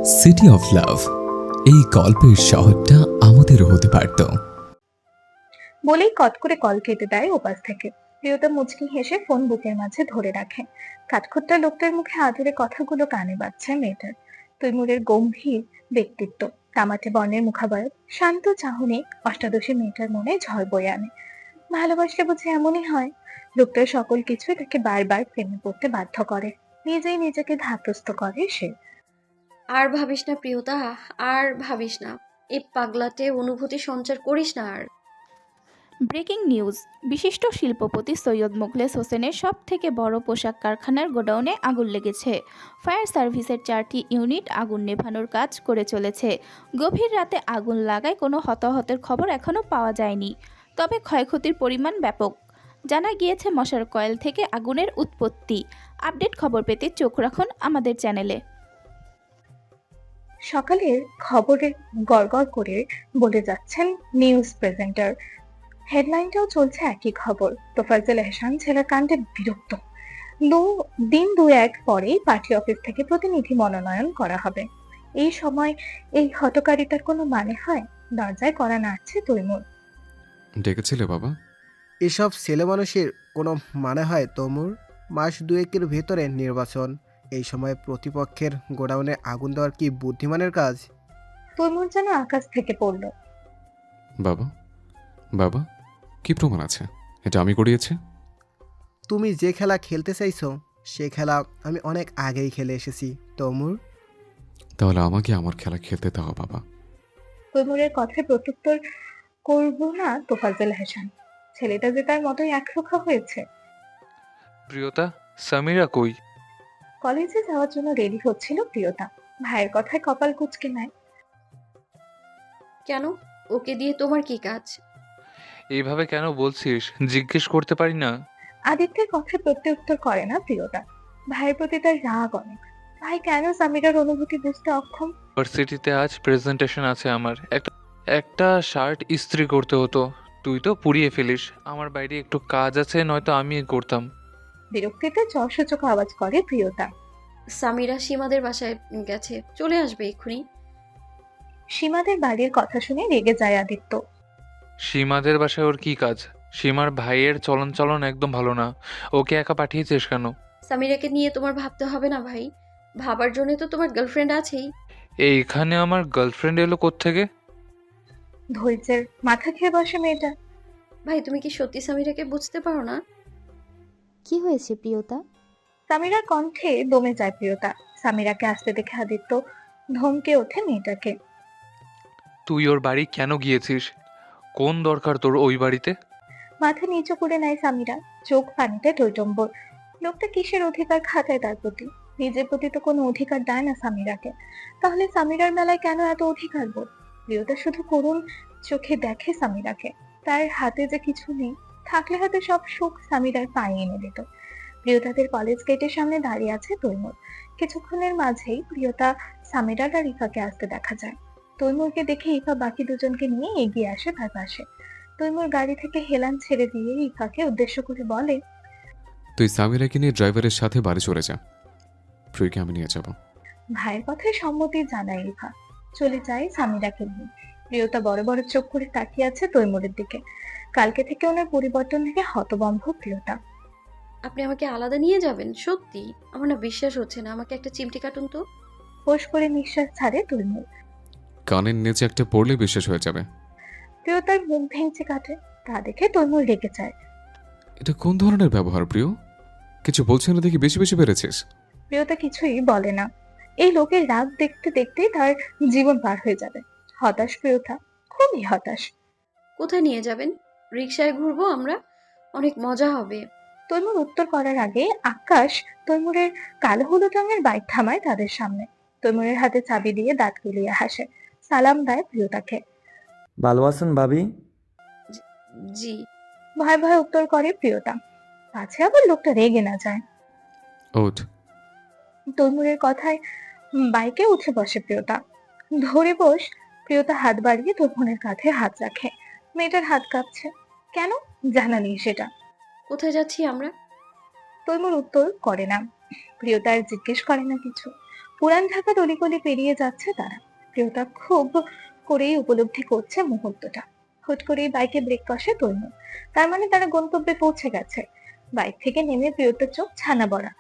City of love, এই গল্পের শহরটা আমাদেরও হতে পারত। বলেই কট করে কল কেটে দেয় ওপাশ থেকে। প্রিয়তা মুচকি হেসে ফোন বুকের মাঝে ধরে রাখে। কাঠখোট্টা লোকটার মুখে আদুরে কথাগুলো কানে বাজছে মেয়েটার। তৈমুরের গম্ভীর ব্যক্তিত্ব, তামাটে বর্ণের মুখাবয়ব, শান্ত চাহনি অষ্টাদশী মেয়েটার মনে ঝড় বয়ে আনে। ভালোবাসলে বুঝি এমনই হয়। লোকটার সকল কিছুই তাকে বারবার প্রেমে পড়তে বাধ্য করে। নিজেই নিজেকে ধাতস্থ করে সে। আর ভাবিস না প্রিয়তা, আর ভাবিস না। এই পাগলাটে অনুভূতি সঞ্চার করিস না আর। Breaking news. বিশিষ্ট শিল্পপতি সৈয়দ মোখলেস হোসেনের সব থেকে বড় পোশাক কারখানার গোডাউনে আগুন লেগেছে। ফায়ার সার্ভিসের 4টি ইউনিট আগুন নেভানোর কাজ করে চলেছে। গভীর রাতে আগুন লাগায় কোনো হতাহতের খবর এখনও পাওয়া যায়নি, তবে ক্ষয়ক্ষতির পরিমাণ ব্যাপক। জানা গিয়েছে মশার কয়েল থেকে আগুনের উৎপত্তি। আপডেট খবর পেতে চোখ রাখুন আমাদের চ্যানেলে। সকালের খবরে গড়গড় করে বলে যাচ্ছেন নিউজ প্রেজেন্টার। হেডলাইনটাও চলছে একই খবর। তোফাজ্জল এহসান ছেলের কাণ্ডে বিরক্ত। দিন দু এক পরেই পার্টি অফিস থেকে প্রতিনিধি মনোনয়ন করা হবে। এই সময় এই হটকারিতার কোনো মানে হয়? দরজায় কড়া নাড়ছে তৈমুর। ডেকেছিলে বাবা? এসব ছেলেমানুষের কোনো মানে হয় তমুর? মাস দুয়েকের ভেতরে নির্বাচন, এই সময় প্রতিপক্ষের গোডাউনে আগুন দেওয়ার কি বুদ্ধিমানের কাজ? তৈমুর যেন আকাশ থেকে পড়ল। বাবা, বাবা, কি প্রমাণ আছে এটা আমি করিয়েছি? তুমি যে খেলা খেলতে চাইছো সে খেলা আমি অনেক আগেই খেলে এসেছি তমুর। তাহলে আমাকে আমার খেলা খেলতে দাও বাবা। তৈমুরের কথায় প্রত্যুত্তর করব না তোফাজ্জল এহসান। ছেলেটা যে তার মতোই একরোখা হয়েছে। প্রিয়তা, সামিরা কই? কলেজে যাওয়ার জন্য রেডি হচ্ছিল প্রিয়তা। ভাইয়ের কথায় কপাল কুঁচকে নেয়। কেন? ওকে দিয়ে তোমার কি কাজ? এইভাবে কেন বলছিস? জিজ্ঞেস করতে পারি না? আদিত্যের কথায় প্রত্যুত্তর করে না প্রিয়তা। ভাইয়ের প্রতি তার রাগ অনেক। ভাই কেন সামিরার অনুভূতি বুঝতে অক্ষম? ভার্সিটিতে আজ প্রেজেন্টেশন আছে আমার। একটা একটা শার্ট ইস্ত্রি করতে হতো। তুই তো পুড়িয়ে ফেলিস। আমার বাইরে একটু কাজ আছে, নয়তো আমি করতাম। বিরক্তিতে জ্বরসূচক আওয়াজ করে প্রিয়তা। সামিরা সীমাদের বাসায় গেছে, চলে আসবে এক্ষুনি। সীমাদের বাড়ির কথা শুনে রেগে যায় আদিত্য। সীমাদের বাসায় ওর কি কাজ? সীমার ভাইয়ের চলন চলন একদম ভালো না। ওকে একা পাঠিয়েছিস কেন? সামিরাকে নিয়ে তোমার ভাবতে হবে না ভাই। ভাবার জন্য তো তোমার গার্লফ্রেন্ড আছেই। এইখানে আমার গার্লফ্রেন্ড এলো কোত্থেকে? ধৈর্যের মাথা খেয়ে বসে মেয়েটা। ভাই তুমি কি সত্যি সামিরাকে বুঝতে পারো না? কি হয়েছে প্রিয়তা? সামিরার কণ্ঠে দমে যায় প্রিয়তা। সামিরাকে আসতে দেখে আদিত্য ধমকে ওঠে মেয়েটাকে। তুই ওর বাড়ি কেন গিয়েছিস? কোন দরকার তোর ওই বাড়িতে? মাথা নিচু করে নেয় সামিরা, চোখ পানিতে টইটম্বর। লোকটা কিসের অধিকার খাটায় তার প্রতি? নিজের প্রতি তো কোনো অধিকার দেয় না সামিরাকে। তাহলে সামিরার বেলায় কেন এত অধিকার বোধ? প্রিয়তা শুধু করুণ চোখে দেখে সামিরাকে। তার হাতে যে কিছু নেই, থাকলে হাতে সব সুখ সামিরার পায়ে এনে দিত। প্রিয়তাদের কলেজ গেটের সামনে দাঁড়িয়ে আছে তৈমুর। কিছুক্ষণের মাঝেই প্রিয়তা, সামিরার আর ইফাকে আসতে দেখা যায়। তৈমুরকে দেখে ইফা বাকি দুজনকে নিয়ে এগিয়ে আসে তার পাশে। তৈমুর গাড়ি থেকে হেলান ছেড়ে দিয়ে ইফাকে উদ্দেশ্য করে বলে, তুই সামিরাকে নিয়ে ড্রাইভারের সাথে বাড়ি চলে যা, প্রিয়কে আমি নিয়ে যাব। ভাইয়ের কথায় সম্মতি জানায় ইফা। চলে যায় সামিরাকে নিয়ে। প্রিয়তা বড় বড় চোখ করে তাকিয়ে আছে তৈমুরের দিকে। কালকে থেকে ওনার পরিবর্তন থেকে হতভম্ব প্রিয়তা। আপনি আমাকে আলাদা নিয়ে যাবেন? সত্যি আমার না বিশ্বাস হচ্ছে না। আমাকে একটা চিমটি কাটুন তো। ফোঁস করে নিঃশ্বাস ছাড়ে তৈমুর। কানের নিচে একটা পড়লে বিশ্বাস হয়ে যাবে। প্রিয়তার মুখ ভেঙচি কাটে। তা দেখে তৈমুর রেগে যায়। এটা কোন ধরনের ব্যবহার প্রিয়? কিছু বলছে না দেখি বেশি বেশি বেড়েছিস। প্রিয়তা কিছুই বলে না। এই লোকের রাগ দেখতে দেখতেই তার জীবন পার হয়ে যাবে। হতাশ প্রিয়তা, খুবই হতাশ। কোথায় নিয়ে যাবেন? রিকশায় ঘুরবো আমরা, অনেক মজা হবে। তৈমুর উত্তর করার আগে আকাশ তৈমুরের কালো হলুদ রঙের বাইক থামায় তাদের সামনে। তৈমুরের হাতে চাবি দিয়ে দাঁত গলিয়ে হাসে। সালাম দেয় প্রিয়তাকে। ভালো আছেন ভাবি? জি। জি। ভয়ে ভয়ে উত্তর করে প্রিয়তা, পাছে আবার লোকটা রেগে না যায়। ওঠ। তৈমুরের কথায় বাইকে উঠে বসে প্রিয়তা। ধরে বস। প্রিয়তা হাত বাড়িয়ে তৈমুরের কাঁধে হাত রাখে। মেয়েটার হাত কাঁপছে। কেন জানালি সেটা? কোথায় যাচ্ছি আমরা? তৈমুর উত্তর করে না। প্রিয়তা আর জিজ্ঞেস করে না কিছু। পুরান ঢাকার অলিগলি পেরিয়ে যাচ্ছে তারা। প্রিয়তা খুব করেই উপলব্ধি করছে মুহূর্তটা। হুট করেই বাইকে ব্রেক কষে তৈমুর। তার মানে তারা গন্তব্যে পৌঁছে গেছে। বাইক থেকে নেমে প্রিয়তার চোখ ছানা বড়া।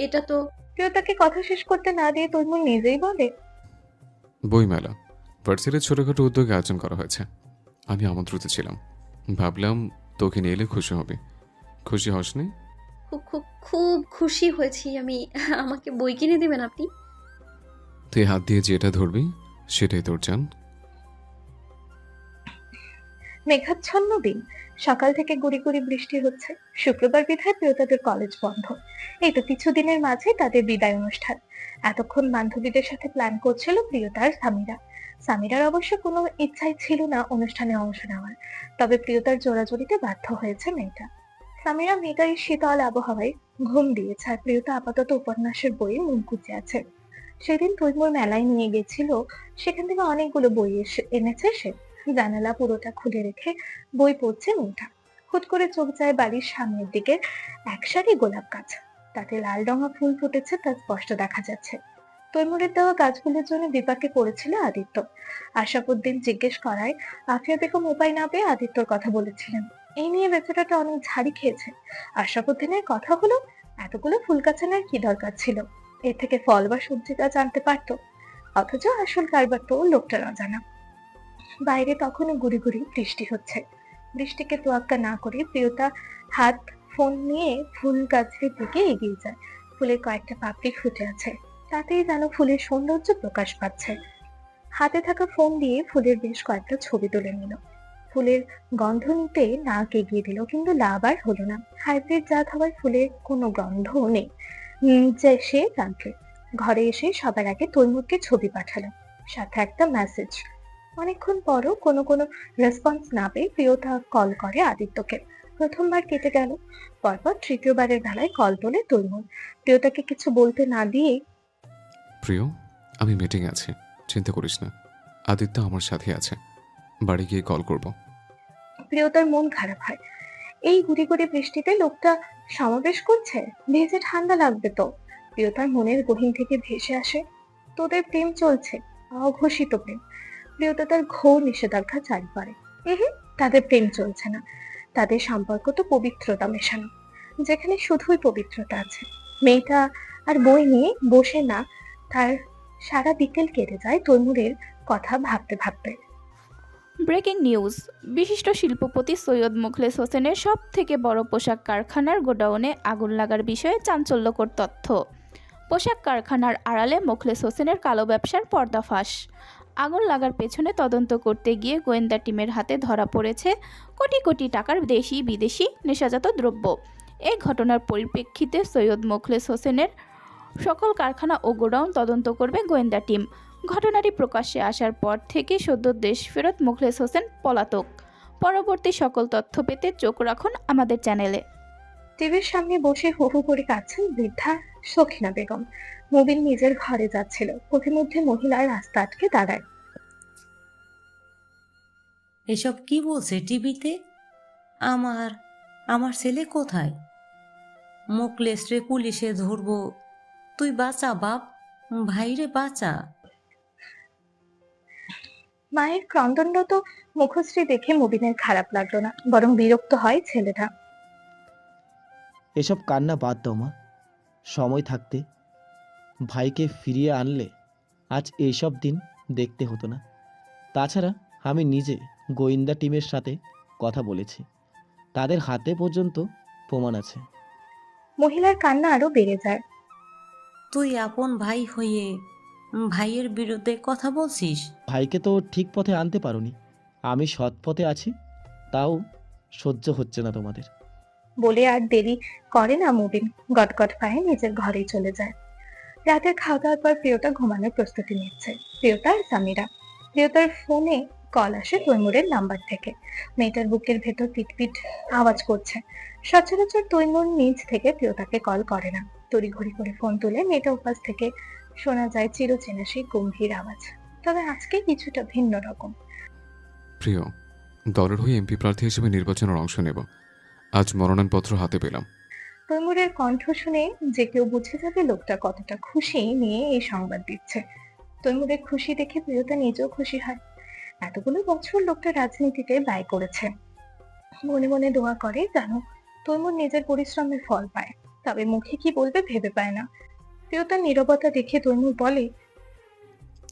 এটা তো প্রিয়তাকে কথা শেষ করতে না দিয়ে তৈমুর নিজেই বলে, বইমেলা ভার্সিটির ছোটখাটো উদ্যোগে আয়োজন করা হয়েছে। আমি আমন্ত্রিত ছিলাম, ভাবলাম তোকে নিয়ে এলে খুশি হবে। খুশি হসনি? খুব খুব খুব খুশি হয়েছি আমি। আমাকে বই কিনে দিবেন আপনি? তুই হাত দিয়ে যেটা ধরবি সেটাই তোর জান। মেঘাচ্ছন্ন দিন, সকাল থেকে গুড়ি গুড়ি বৃষ্টি হচ্ছে। শুক্রবার বিধায় প্রিয়তাদের কলেজ বন্ধ। এই তো কিছুদিনের মাঝে তাদের বিদায় অনুষ্ঠান। এতক্ষণ বান্ধবীদের সাথে প্ল্যান করছিল প্রিয়তা আর সামিরা। সামিরার অবশ্য কোনো ইচ্ছাই ছিল না অনুষ্ঠানে অংশ নেওয়ার, তবে প্রিয়তার জোরাজুরিতে বাধ্য হয়েছে মেয়েটা। সামিরা মেয়েটা এই শীতল আবহাওয়ায় ঘুম দিয়েছে, আর প্রিয়তা আপাতত উপন্যাসের বইয়ে মন কুচে আছে। সেদিন তৈমুর মেলায় নিয়ে গেছিল, সেখান থেকে অনেকগুলো বই এনেছে সে। জানালা পুরোটা খুলে রেখে বই পড়ছে মেয়েটা। হুট করে চোখ যায় বাড়ির সামনের দিকে এক সারি গোলাপ গাছ। তাতে লাল রঙা ফুল ফুটেছে, তা স্পষ্ট দেখা যাচ্ছে। তৈমুরের দেওয়া গাছগুলোর জন্য বিপাকে পড়েছিল আদিত্য। আশাফুদ্দিন জিজ্ঞেস করায় আফিয়া বেগম উপায় না পেয়ে আদিত্যর কথা বলেছিলেন। এই নিয়ে বেচারাটা অনেক ঝাড়ি খেয়েছে। আশরাফুদ্দিনের কথা হলো, এতগুলো ফুল গাছ আনার কি দরকার ছিল? এর থেকে ফল বা সবজি গাছ আনতে পারতো। অথচ আসল কারবার তো লোকটার অজানা। বাইরে তখনও গুড়ি গুড়ি বৃষ্টি হচ্ছে। বৃষ্টিকে তোয়াক্কা না করে প্রিয়তা হাত ফোন নিয়ে ফুল গাছের দিকে এগিয়ে যায়। ফুলের কয়েকটা পাপড়ি ফুটে আছে, তাতেই যেন ফুলের সৌন্দর্য প্রকাশ পাচ্ছে। হাতে থাকা ফোন দিয়ে ফুলের বেশ কয়েকটা ছবি তুলে নিল। ফুলের গন্ধ নিতে নাক এগিয়ে দিল, কিন্তু লাভ আর হলো না। হাইব্রিড জাত হওয়ার ফুলের কোনো গন্ধ নেই। যে সে জানতে ঘরে এসে সবার আগে তৈমুরকে ছবি পাঠালো, সাথে একটা মেসেজ। অনেকক্ষণ পরও কোনো রেসপন্স না পেয়ে প্রিয়তা কল করে আদিত্যকে। প্রথমবার কেটে গেল, পরপর তৃতীয়বারের বেলায় কল তোলে তৈমুর। প্রিয়তাকে কিছু বলতে না দিয়ে, প্রিয়, আমি মিটিং আছি, চিন্তা করিস না। আদিত্য আমার সাথে আছে, বাড়ি গিয়ে কল করব। প্রিয়তার মন খারাপ হয়। এই গুড়ি গুড়ি বৃষ্টিতে লোকটা সমাবেশ করছে, ভেজে ঠান্ডা লাগবে তো। প্রিয়তার মনের গহীন থেকে ভেসে আসে, তোদের প্রেম চলছে, অঘোষিত প্রেম। প্রিয়তা তার ঘোর নিষেধাজ্ঞা জারি করে। তাদের প্রেম চলছে না, তাদের সম্পর্ক তো পবিত্রতা মেশানো, যেখানে শুধুই পবিত্রতা আছে। মেয়েটা আর বই নিয়ে বসে না, তার সারা বিকেল কেটে যায় তৈমুরের কথা ভাবতে ভাবতে। ব্রেকিং নিউজ, বিশিষ্ট শিল্পপতি সৈয়দ মুখলেস হোসেনের সব থেকে বড় পোশাক কারখানার গোডাউনে আগুন লাগার বিষয়ে চাঞ্চল্যকর তথ্য। পোশাক কারখানার আড়ালে মুখলেস হোসেনের কালো ব্যবসার পর্দাফাঁস। আগুন লাগার পেছনে তদন্ত করতে গিয়ে গোয়েন্দা টিমের হাতে ধরা পড়েছে কোটি কোটি টাকার দেশি বিদেশি নেশাজাত দ্রব্য। এই ঘটনার পরিপ্রেক্ষিতে সৈয়দ মুখলেস হোসেনের সকল কারখানা ও গোডাউন তদন্ত করবে গোয়েন্দা টিম। ঘটনাটি প্রকাশ্যে আসার পর থেকে সদ্য দেশ ফেরত মুখলেস হোসেন পলাতক। পরবর্তী সকল তথ্য পেতে চোখ রাখুন আমাদের চ্যানেলে। টিভির সামনে বসে হু হু করে কাঁদছেন বৃদ্ধা সখিনা বেগম। মুবিন নিজের ঘরে যাচ্ছিল, পথিমধ্যে মহিলার রাস্তা আটকে দাঁড়ায়। এসব কি বলছে টিভিতে? আমার আমার ছেলে কোথায়? মুখলেস রে পুলিশে ধরবো। তুই বাঁচা বাপ, ভাইরে বাঁচা। মায়ের ক্রন্দনরত মুখশ্রী দেখে মুবিনের খারাপ লাগলো না, বরং বিরক্ত হয় ছেলেটা। এসব কান্না বাদ দাও মা, সময় থাকতে ভাইকে ফিরিয়ে আনলে আজ এইসব দিন দেখতে হতো না। তাছাড়া আমি নিজে গোয়েন্দা টিমের সাথে কথা বলেছি, তাদের হাতে পর্যন্ত প্রমাণ আছে। মহিলার কান্না আরো বেড়ে যায়। তুই আপন ভাই হয়ে ভাইয়ের বিরুদ্ধে কথা বলছিস? ভাইকে তো ঠিক পথে আনতে পারোনি, আমি সৎ পথে আছি, তাও সহ্য হচ্ছে না তোমাদের। বলে আর দেরি করে না মুবিন গটগট পায়ে নিজের ঘরে চলে যায়। রাতের খাওয়া দাওয়ার পর প্রিয়তা ঘুমানোর প্রস্তুতি নিচ্ছে। প্রিয়তা আর সামিরা। প্রিয়তার ফোনে কল আসে তৈমুরের নাম্বার থেকে। মেয়েটার বুকের ভেতর পিটপিট আওয়াজ করছে। সচরাচর তৈমুর নিজ থেকে প্রিয়তাকে কল করে না। তড়িঘড়ি করে ফোন তুলে মেয়েটা উপাস থেকে শোনা যায় চিরচেনা সেই গম্ভীর আওয়াজ, তবে আজকে কিছুটা ভিন্ন রকম। প্রিয়, দলের হয়ে এমপি প্রার্থী হিসেবে নির্বাচনের অংশ নেব। আজ মনোনয়নপত্র হাতে পেলাম। তৈমুরের কণ্ঠ শুনে যে কেউ বুঝে যাবে লোকটা কতটা খুশি নিয়ে এই সংবাদ দিচ্ছে। তৈমুরের খুশি দেখে প্রিয়তা নিজেও খুশি হয়। এতগুলো বছর লোকটা রাজনীতিতে ব্যয় করেছে। মনে মনে দোয়া করে যেন তৈমুর নিজের পরিশ্রমের ফল পায়, তবে মুখে কি বলবে ভেবে পায় না। প্রিয়তার নীরবতা দেখে তৈমুর বলে,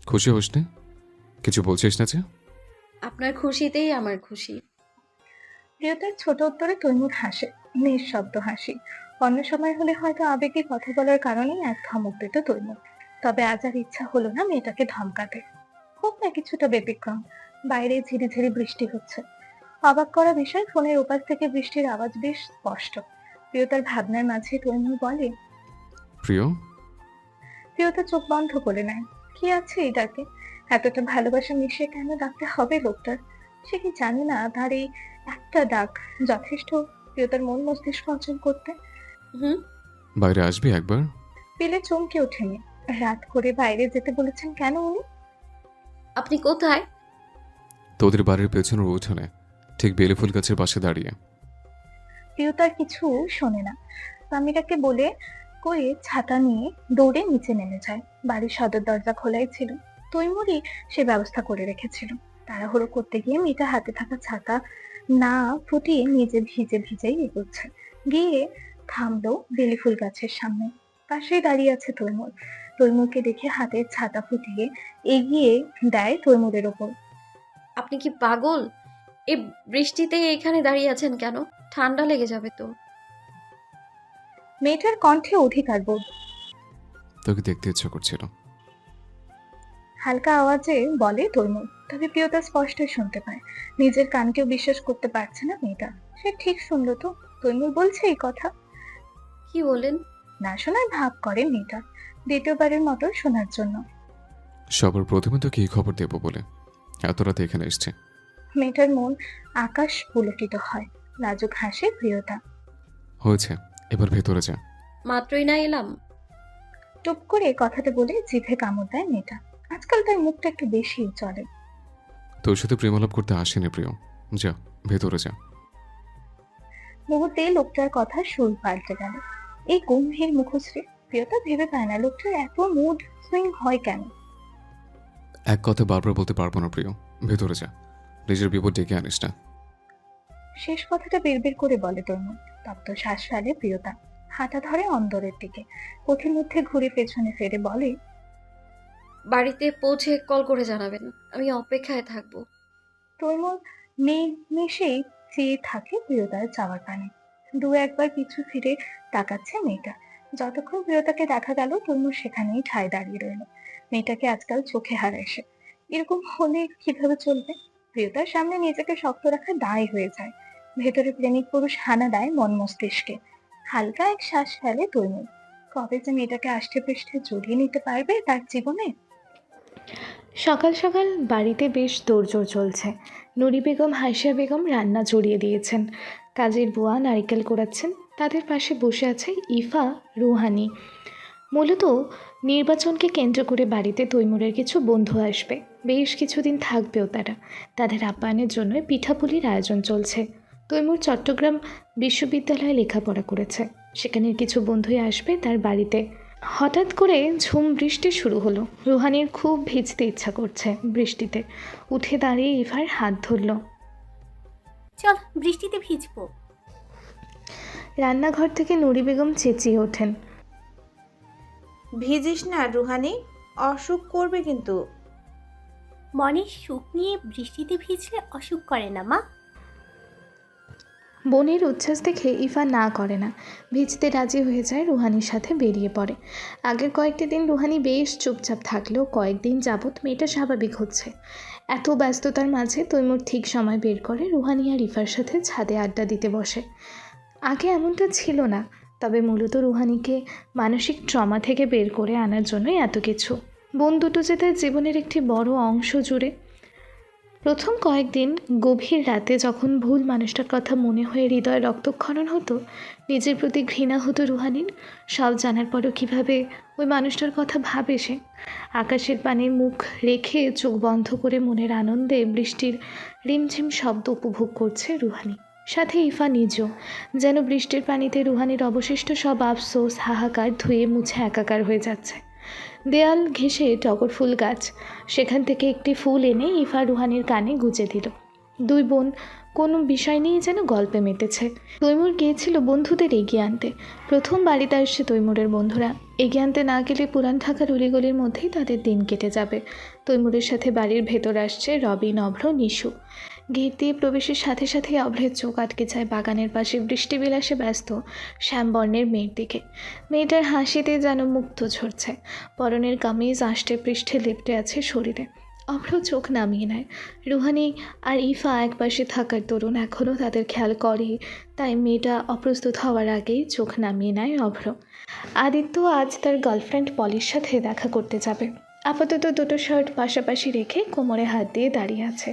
খুশি হোস না? কিছু বলছিস না যে? আপনার খুশিতেই আমার খুশি। প্রিয়তার ছোট উত্তরে তৈমুর হাসে, নিঃশব্দ হাসি। অন্য সময় হলে হয়তো আবেগে কথা বলার কারণেই এক ধমক দিত তৈমুর, তবে আজ আর ইচ্ছা হলো না মেয়েটাকে ধমকাতে। হোক না কিছুটা ব্যতিক্রম। বাইরে ঝিরিঝিরি বৃষ্টি হচ্ছে। অবাক করা বিষয়, ফোনের ওপাশ থেকে বৃষ্টির আওয়াজ বেশ স্পষ্ট। প্রিয়তার ভাবনার মাঝে তৈমুর বলে, প্রিয়? প্রিয়তা চোখ বন্ধ করে নেয়। কি আছে এই ডাকে? এতটা ভালোবাসা মিশিয়ে কেন ডাকতে হবে লোকটার? সে কি জানে না তার এই একটা ডাক যথেষ্ট প্রিয়তার মন মস্তিষ্ক অচল করতে? হুম। বাইরে আসবি একবার? পেলে চমকে ওঠেনি। রাত করে বাইরে যেতে বলেছেন কেন উনি? আপনি কোথায়? তোদের বাড়ির পেছনের উঠোনে, ঠিক বেলেফুল গাছের পাশে দাঁড়িয়ে। প্রিয়তার কিছু শোনে না। সামিরাকে বলে করে ছাতা নিয়ে দৌড়ে নিচে নেমে যায়। বাড়ির সদর দরজা খোলাই ছিল। তৈমুরই সে ব্যবস্থা করে রেখেছিল। তাড়াহুড়ো করতে গিয়ে মেয়েটা হাতে থাকা ছাতা না ফুটিয়ে নিজে ভিজে ভিজেই এগোচ্ছে। গিয়ে থামলো বেলি ফুল গাছের সামনে। পাশেই দাঁড়িয়ে আছে তৈমুর। তৈমুরকে দেখে হাতের ছাতা ফুটিয়ে এগিয়ে দেয় তৈমুরের ওপর। আপনি কি পাগল? এই বৃষ্টিতে এখানে দাঁড়িয়ে আছেন কেন? ঠান্ডা লেগে যাবে তো। মেয়েটার কণ্ঠে অধিকার বোধ। তোকে দেখতে ইচ্ছা করছিল। হালকা আওয়াজে বলে তৈমুর, তবে প্রিয়তা স্পষ্ট শুনতে পায়। নিজের কানকেও বিশ্বাস করতে পারছে না মেয়েটা। সে ঠিক শুনলো তো? তৈমুর বলছে এই কথা। কি বলেন? না শোনার ভাব করে মেয়েটা, দ্বিতীয়বারের মতো শোনার জন্য। সবার প্রথমে তোকে এই খবর দেবো বলে এত রাতে এখানে এসছে। মেয়েটার মন আকাশ পুলকিত হয়। লাজুক হাসে প্রিয়তা। হয়েছে, এবার ভেতরে যা। মাত্রই না এলাম। টুপ করে কথাটা বলে জিভে কামড় দেয় মেয়েটা। আজকাল তার মুখটা একটু বেশি চলে। তোর সাথে প্রেমালাপ করতে আসেনি প্রিয়, যা ভেতরে যা। মুহূর্তে লোকটার কথা সুর পাল্টে গেল। এই গম্ভীর মুখশ্রী। প্রিয়তা ভেবে পায় না লোকটার এত মুড সুইং হয় কেন। এক কথা বারবার বলতে পারবো না প্রিয়, ভেতরে যা। নিজের বিপদ ডেকে আনিস না। শেষ কথাটা বিড়বিড় করে বলে তৈমুর। তপ্ত শ্বাস ফেলে প্রিয়তা। হাঁটা ধরে অন্দরের দিকে। পথির মধ্যে ঘুরে পেছনে ফিরে বলে, বাড়িতে পৌঁছে কল করে জানাবেন, আমি অপেক্ষায় থাকবো। তৈমুর নিমেষেই চেয়ে থাকে প্রিয়তার যাওয়ার পানে। দু একবার পিছু ফিরে তাকাচ্ছে মেয়েটা। যতক্ষণ প্রিয়তাকে দেখা গেল তৈমুর সেখানেই ঠায় দাঁড়িয়ে রইল। মেয়েটাকে আজকাল চোখে হারায় সে। এরকম হলে কিভাবে চলবে? প্রিয়তার সামনে নিজেকে শক্ত রাখা দায় হয়ে যায়। ভেতরে প্রেমিক পুরুষ হানা দেয় মন মস্তিষ্কে। হালকা এক শ্বাস ফেলে তৈমুর। কবে যে মেয়েটাকে আষ্টে পৃষ্ঠে জড়িয়ে নিতে পারবে তার জীবনে? সকাল সকাল বাড়িতে বেশ তোড়জোড় চলছে। নুরি বেগম হাইসা বেগম রান্না জড়িয়ে দিয়েছেন। কাজের বুয়া নারিকেল কোড়াচ্ছেন। তাদের পাশে বসে আছে ইফা, রুহানি। মূলত নির্বাচনকে কেন্দ্র করে বাড়িতে তৈমুরের কিছু বন্ধু আসবে। বেশ কিছুদিন থাকবেও তারা। তাদের আপ্যায়নের জন্য পিঠাপুলির আয়োজন চলছে। তৈমুর চট্টগ্রাম বিশ্ববিদ্যালয়ে লেখাপড়া করেছে। সেখানের কিছু বন্ধুই আসবে তার বাড়িতে। হঠাৎ করে ঝুম বৃষ্টি শুরু হলো। রুহানির খুব ভিজতে ইচ্ছা করছে বৃষ্টিতে। উঠে দাঁড়িয়ে ইফার হাত ধরল। চল বৃষ্টিতে ভিজবো। রান্নাঘর থেকে নুরি বেগম চেঁচিয়ে ওঠেন, ভিজিস না রুহানি, অসুখ করবে কিন্তু। মনের সুখ নিয়ে বৃষ্টিতে ভিজলে অসুখ করে না মা। বোনের উচ্ছ্বাস দেখে ইফা না করে না, ভিজতে রাজি হয়ে যায়, রুহানির সাথে বেরিয়ে পড়ে। আগের কয়েকটি দিন রুহানি বেশ চুপচাপ থাকলেও কয়েকদিন যাবৎ মেয়েটা স্বাভাবিক হচ্ছে। এত ব্যস্ততার মাঝে তৈমুর ঠিক সময় বের করে রুহানি আর ইফার সাথে ছাদে আড্ডা দিতে বসে। আগে এমনটা ছিল না, তবে মূলত রুহানিকে মানসিক ট্রমা থেকে বের করে আনার জন্যই এত কিছু। বোন দুটো যে তার জীবনের একটি বড় অংশ জুড়ে। প্রথম কয়েকদিন গভীর রাতে যখন ভুল মানুষটার কথা মনে হয়ে হৃদয়ে রক্তক্ষরণ হতো, নিজের প্রতি ঘৃণা হতো রুহানির। সব জানার পরও কীভাবে ওই মানুষটার কথা ভাবে সে। আকাশের পানে মুখ রেখে চোখ বন্ধ করে মনের আনন্দে বৃষ্টির রিমঝিম শব্দ উপভোগ করছে রুহানি। সাথে ইফা নিজেও, যেন বৃষ্টির পানিতে রুহানির অবশিষ্ট সব আফসোস হাহাকার ধুয়ে মুছে একাকার হয়ে যাচ্ছে। দেয়াল ঘেঁষে টগর ফুল গাছ, সেখান থেকে একটি ফুল এনে ইফা রুহানির কানে গুজে দিল। দুই বোন কোনো বিষয় নিয়ে যেন গল্পে মেতেছে। তৈমুর গিয়েছিল বন্ধুদের এগিয়ে আনতে। প্রথম বাড়িতে আসছে তৈমুরের বন্ধুরা। এগিয়ে আনতে না গেলে পুরান ঢাকার অলিগলির মধ্যেই তাদের দিন কেটে যাবে। তৈমুরের সাথে বাড়ির ভেতর আসছে রবিন, অভ্র, নিশু। গেট দিয়ে প্রবেশের সাথে সাথে অভ্রের চোখ আটকে যায় বাগানের পাশে বৃষ্টিবিলাসে ব্যস্ত শ্যামবর্ণের মেয়ের দিকে। মেয়েটার হাসিতে যেন মুক্ত ঝরছে। পরনের কামিজ আষ্টে পৃষ্ঠে লেপ্টে আছে শরীরে। অভ্র চোখ নামিয়ে নেয়। রুহানি আর ইফা একপাশে থাকার দরুন এখনও তাদের খেয়াল করে, তাই মেয়েটা অপ্রস্তুত হওয়ার আগেই চোখ নামিয়ে নেয় অভ্র। আদিত্য আজ তার গার্লফ্রেন্ড পলির সাথে দেখা করতে যাবে। আপাতত দুটো শার্ট পাশাপাশি রেখে কোমরে হাত দিয়ে দাঁড়িয়ে আছে।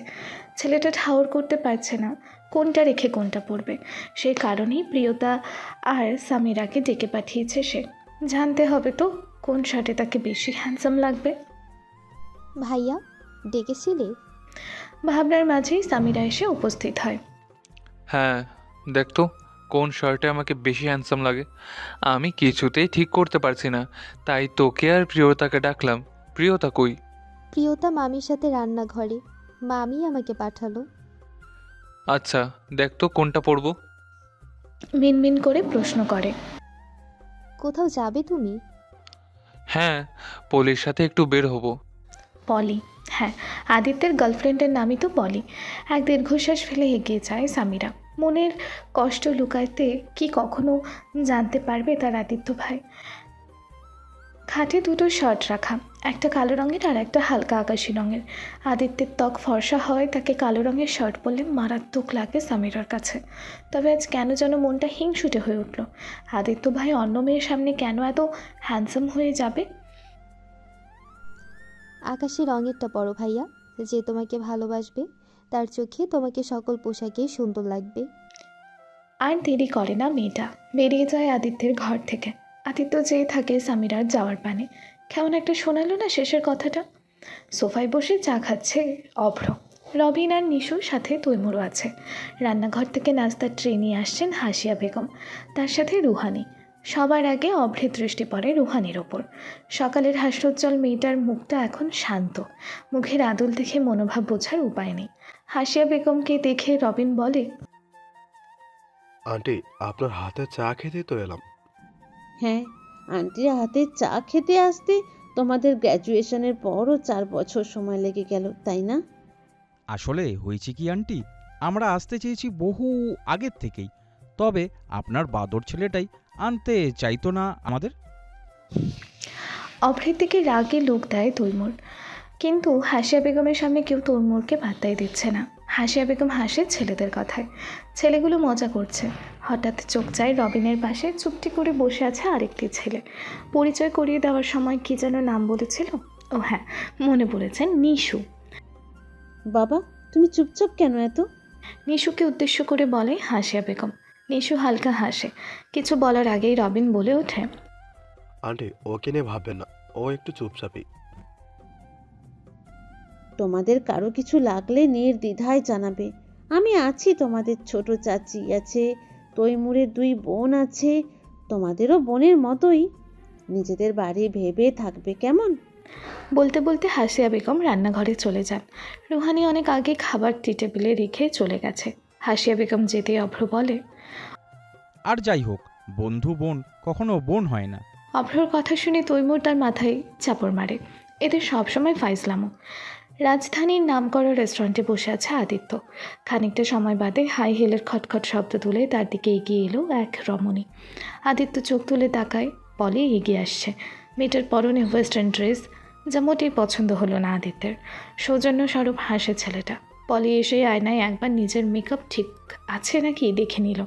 ছেলেটা ঠাউর করতে পারছে না কোনটা রেখে কোনটা পড়বে। সেই কারণেই প্রিয়তা আর সামিরাকে ডেকে পাঠিয়েছে সে। জানতে হবে তো কোন শার্টে তাকে বেশি হ্যান্ডসাম লাগবে। ভাইয়া ডেকেছিলে? ভাবনার মাঝেই সামিরা এসে উপস্থিত হয়। হ্যাঁ, দেখ তো কোন শার্টে আমাকে বেশি হ্যান্ডসাম লাগে। আমি কিছুতেই ঠিক করতে পারছি না, তাই তোকে আর প্রিয়তাকে ডাকলাম। প্রিয়তা কই? প্রিয়তা মামির সাথে রান্নাঘরে, মামি আমাকে পাঠালো। আচ্ছা, দেখ তো কোনটা পরবো। মিনমিন করে প্রশ্ন করে। কোথাও যাবে তুমি? হ্যাঁ, পলির সাথে একটু বের হবো। পলি, হ্যাঁ, আদিত্যের গার্লফ্রেন্ডের নামই তো পলি। এক দীর্ঘশ্বাস ফেলে এগিয়ে যায় সামিরা। মনের কষ্ট লুকাইতে কি কখনো জানতে পারবে তার আদিত্য ভাই? খাটে দুটো শার্ট রাখা, একটা কালো রঙের আর একটা হালকা আকাশি রঙের। আদিত্যের ত্বক ফর্সা হয়, তাকে কালো রঙের শার্ট পরলে মারাত্মক লাগে সামিরার কাছে। তবে আজ কেন যেন মনটা হিংসুটে হয়ে উঠল। আদিত্য ভাই অন্য মেয়ের সামনে কেন এত হ্যান্ডসাম হয়ে যাবে? আকাশি রঙেরটা পরো ভাইয়া, যে তোমাকে ভালোবাসবে তার চোখে তোমাকে সকল পোশাকেই সুন্দর লাগবে। আর দেরি করে না মেয়েটা, বেরিয়ে যায় আদিত্যের ঘর থেকে। আদিত্য যেয়ে থাকে সামিরার যাওয়ার পানে। কেমন একটা শোনালো না শেষের কথাটা। সোফায় বসে চা খাচ্ছে অভ্র। রবিন আর নিশুর সাথে তৈমুরও আছে। রান্নাঘর থেকে নাস্তার ট্রে নিয়ে আসছেন হাসিয়া বেগম, তার সাথে রুহানি। সবার আগে অভ্রের দৃষ্টি পড়ে রুহানির ওপর। সকালের হাস্যোজ্জ্বল মেয়েটার মুখটা এখন শান্ত। মুখের আদল দেখে মনোভাব বোঝার উপায় নেই। হাসিয়া বেগমকে দেখে রবিন বলে, আন্টি, আপনার হাতে চা খেতে তো এলাম। হ্যাঁ, আন্টির হাতে চা খেতে আসতে তোমাদের গ্র্যাজুয়েশনের পরও 4 বছর সময় লেগে গেল, তাই না? আসলে হয়েছে কি আন্টি, আমরা আসতে চেয়েছি বহু আগের থেকেই, তবে আপনার বাদর ছেলেটাই আনতে চাইতো না আমাদের। অভ্রের দিকে রাগে লোক দেয় তৈমুর, কিন্তু হাসিয়া বেগমের সামনে কেউ তৈমুরকে পাত্তাই দিচ্ছে না। হাসিয়া বেগম হাসে ছেলেদের কথায়। ছেলেগুলো মজা করছে। হঠাৎ চোখ যায় রবিনের পাশে চুপটি করে বসে আছে আরেকটি ছেলে। পরিচয় করিয়ে দেওয়ার সময় কি যেন নাম বলেছিল? ও হ্যাঁ, মনে পড়েছেন, নিশু। বাবা, তুমি চুপচাপ কেন এত? নিশুকে উদ্দেশ্য করে বলে হাসিয়া বেগম। নিশু হালকা হাসে। কিছু বলার আগেই রবিন বলে ওঠে, আন্টি, ওকে নিয়ে ভাববেন না, ও একটু চুপচাপই। তোমাদের কারো কিছু লাগলে নির্দ্বিধায় জানাবে। আমি আছি, তোমাদের ছোট চাচি আছে, তৈমুরের 2 বোন আছে, তোমাদেরও বোনের মতোই। নিজেদের বাড়ি ভেবে থাকবে কেমন? বলতে বলতে হাসিয়া বেগম রান্নাঘরে চলে যান। রুহানি অনেক আগে খাবার টি টেবিলে রেখে চলে গেছে। হাসিয়া বেগম যেতেই অভ্র বলে, আর যাই হোক, বন্ধু বোন কখনো বোন হয় না। অভ্রর কথা শুনে তৈমুর তার মাথায় চাপড় মারে। এদের সবসময় ফাইজলামো। রাজধানীর নামকরা রেস্টুরেন্টে বসে আছে আদিত্য। খানিকটা সময় বাদে হাই হিলের খটখট শব্দ তুলে তার দিকে এগিয়ে এলো এক রমণী। আদিত্য চোখ তুলে তাকায়, পলি এগিয়ে আসছে। মেয়েটার পরনে ওয়েস্টার্ন ড্রেস, যা মোটেই পছন্দ হলো না আদিত্যের। সৌজন্য স্বরূপ হাসে ছেলেটা। পলি এসে আয়নায় একবার নিজের মেকআপ ঠিক আছে নাকি দেখে নিল।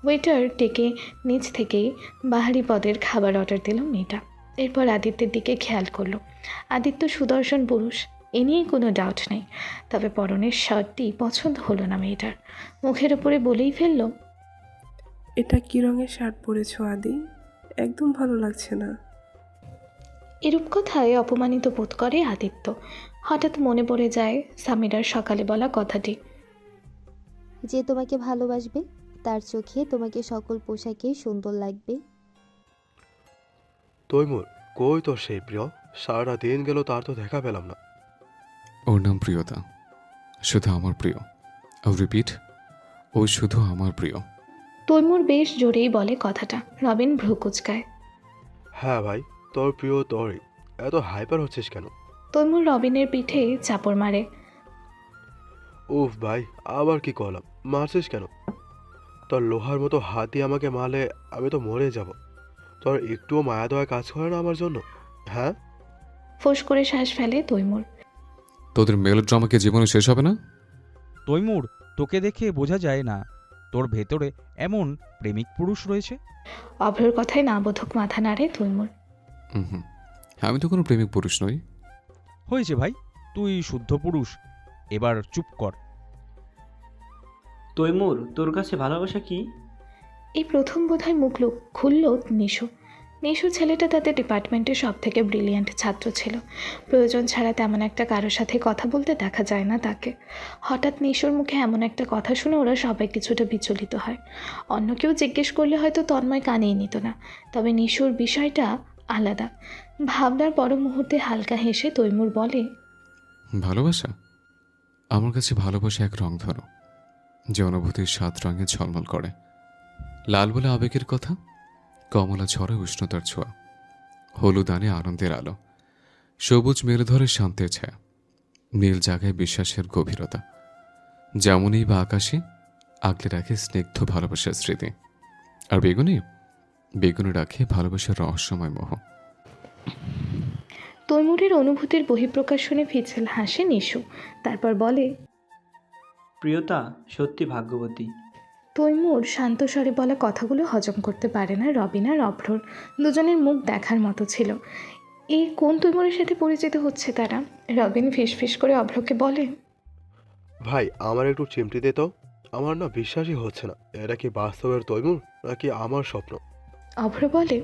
ওয়েটার ডেকে নিচ থেকেই বাহারি পদের খাবার অর্ডার দিল মেয়েটা। এরপর আদিত্যের দিকে খেয়াল করলো। আদিত্য সুদর্শন পুরুষ, এ নিয়ে কোনো ডাউট নেই। তবে পরনের শার্টটি পছন্দ হলো না মেয়েটার। মুখের উপরে বলেই ফেলল, এটা কি রঙের শার্ট পরেছো আদি? একদম ভালো লাগছে না। এরূপ কথায় অপমানিত বোধ করে আদিত্য। হঠাৎ মনে পড়ে যায় সামিরার সকালে বলা কথাটি। যে তোমাকে ভালোবাসবে তার চোখে তোমাকে সকল পোশাকেই সুন্দর লাগবে। তৈমুর, কই তোর সেই প্রিয়? সারাটা দিন গেল তার তো দেখা পেলাম না। ওর নাম প্রিয়তা, শুধু আমার প্রিয়। রিপিট, ও শুধু আমার প্রিয়। তৈমুর বেশ জোরেই বলে কথাটা। রবিন ভ্রু কুচকায়। হ্যাঁ ভাই, তোর প্রিয় তোরই। এত হাইপার হচ্ছিস কেন? তৈমুর রবিনের পিঠে চাপড় মারে। উফ ভাই, আবার কি করলাম? মারছিস কেন? তোর লোহার মতো হাত দিয়ে আমাকে মারলে আমি তো মরে যাব। তোর একটুও মায়া দয়া কাজ করে না আমার জন্য? হ্যাঁ, ফোঁস করে শ্বাস ফেলে তৈমুর। তোদের মেলোড্রামা কি জীবনে শেষ হবে না? তৈমুর, তোকে দেখে বোঝা যায় না তোর ভেতরে এমন প্রেমিক পুরুষ রয়েছে। অভ্রর কথায় না বোধক মাথা নাড়ে তৈমুর। হুম, আমি তো কোনো প্রেমিক পুরুষ নই। হয়েছে ভাই, তুই শুদ্ধ পুরুষ, এবার চুপ কর। তৈমুর, তোর কাছে ভালোবাসা কি? এই প্রথম বোধহয় মুখ খুলল নিশু। নিশু ছেলেটা তাদের ডিপার্টমেন্টের সব থেকে ব্রিলিয়ান্ট ছাত্র ছিল। প্রয়োজন ছাড়া তেমন একটা কারোর সাথে কথা বলতে দেখা যায় না তাকে। হঠাৎ নিশুর মুখে এমন একটা কথা শুনে ওরা সবাই কিছুটা বিচলিত হয়। অন্য কেউ জিজ্ঞেস করলে হয়তো তন্ময় কানেই নিত না, তবে নিশুর বিষয়টা আলাদা। ভাবনার পর মুহূর্তে হালকা হেসে তৈমুর বলে, ভালোবাসা? আমার কাছে ভালোবাসা এক রংধনু, যে অনুভূতির 7 রঙে ঝলমল করে। লাল বলে আবেগের কথা, কমলা ঝড়ে উষ্ণতার ছোঁয়া, হলুদ আনে আনন্দের আলো, সবুজ মেলে ধরে শান্তির ছায়া, নীল জাগায় বিশ্বাসের গভীরতা, যেমনই বা আকাশে আগলে রাখে স্নিগ্ধ ভালোবাসার স্মৃতি। আর বেগুনে রাখে ভালোবাসার রহস্যময় মোহ। তৈমুরের অনুভূতির বহিঃপ্রকাশ শুনে ফিচেল হাসে নিশু। তারপর বলে, প্রিয়তা সত্যি ভাগ্যবতী। তৈমুর শান্ত স্বরে বলা কথাগুলো হজম করতে পারে না রবিন আর অভ্রর। দুজনের মুখ দেখার মতো ছিল। এই কোন তৈমুরের সাথে পরিচিত হচ্ছে তারা? রবিন ফিসফিস করে অভ্রকে বলে, ভাই আমার একটু চিমটি দে তো। আমার না বিশ্বাসই হচ্ছে না, এটা কি বাস্তবের তৈমুর নাকি আমার স্বপ্ন? অভ্র বলে,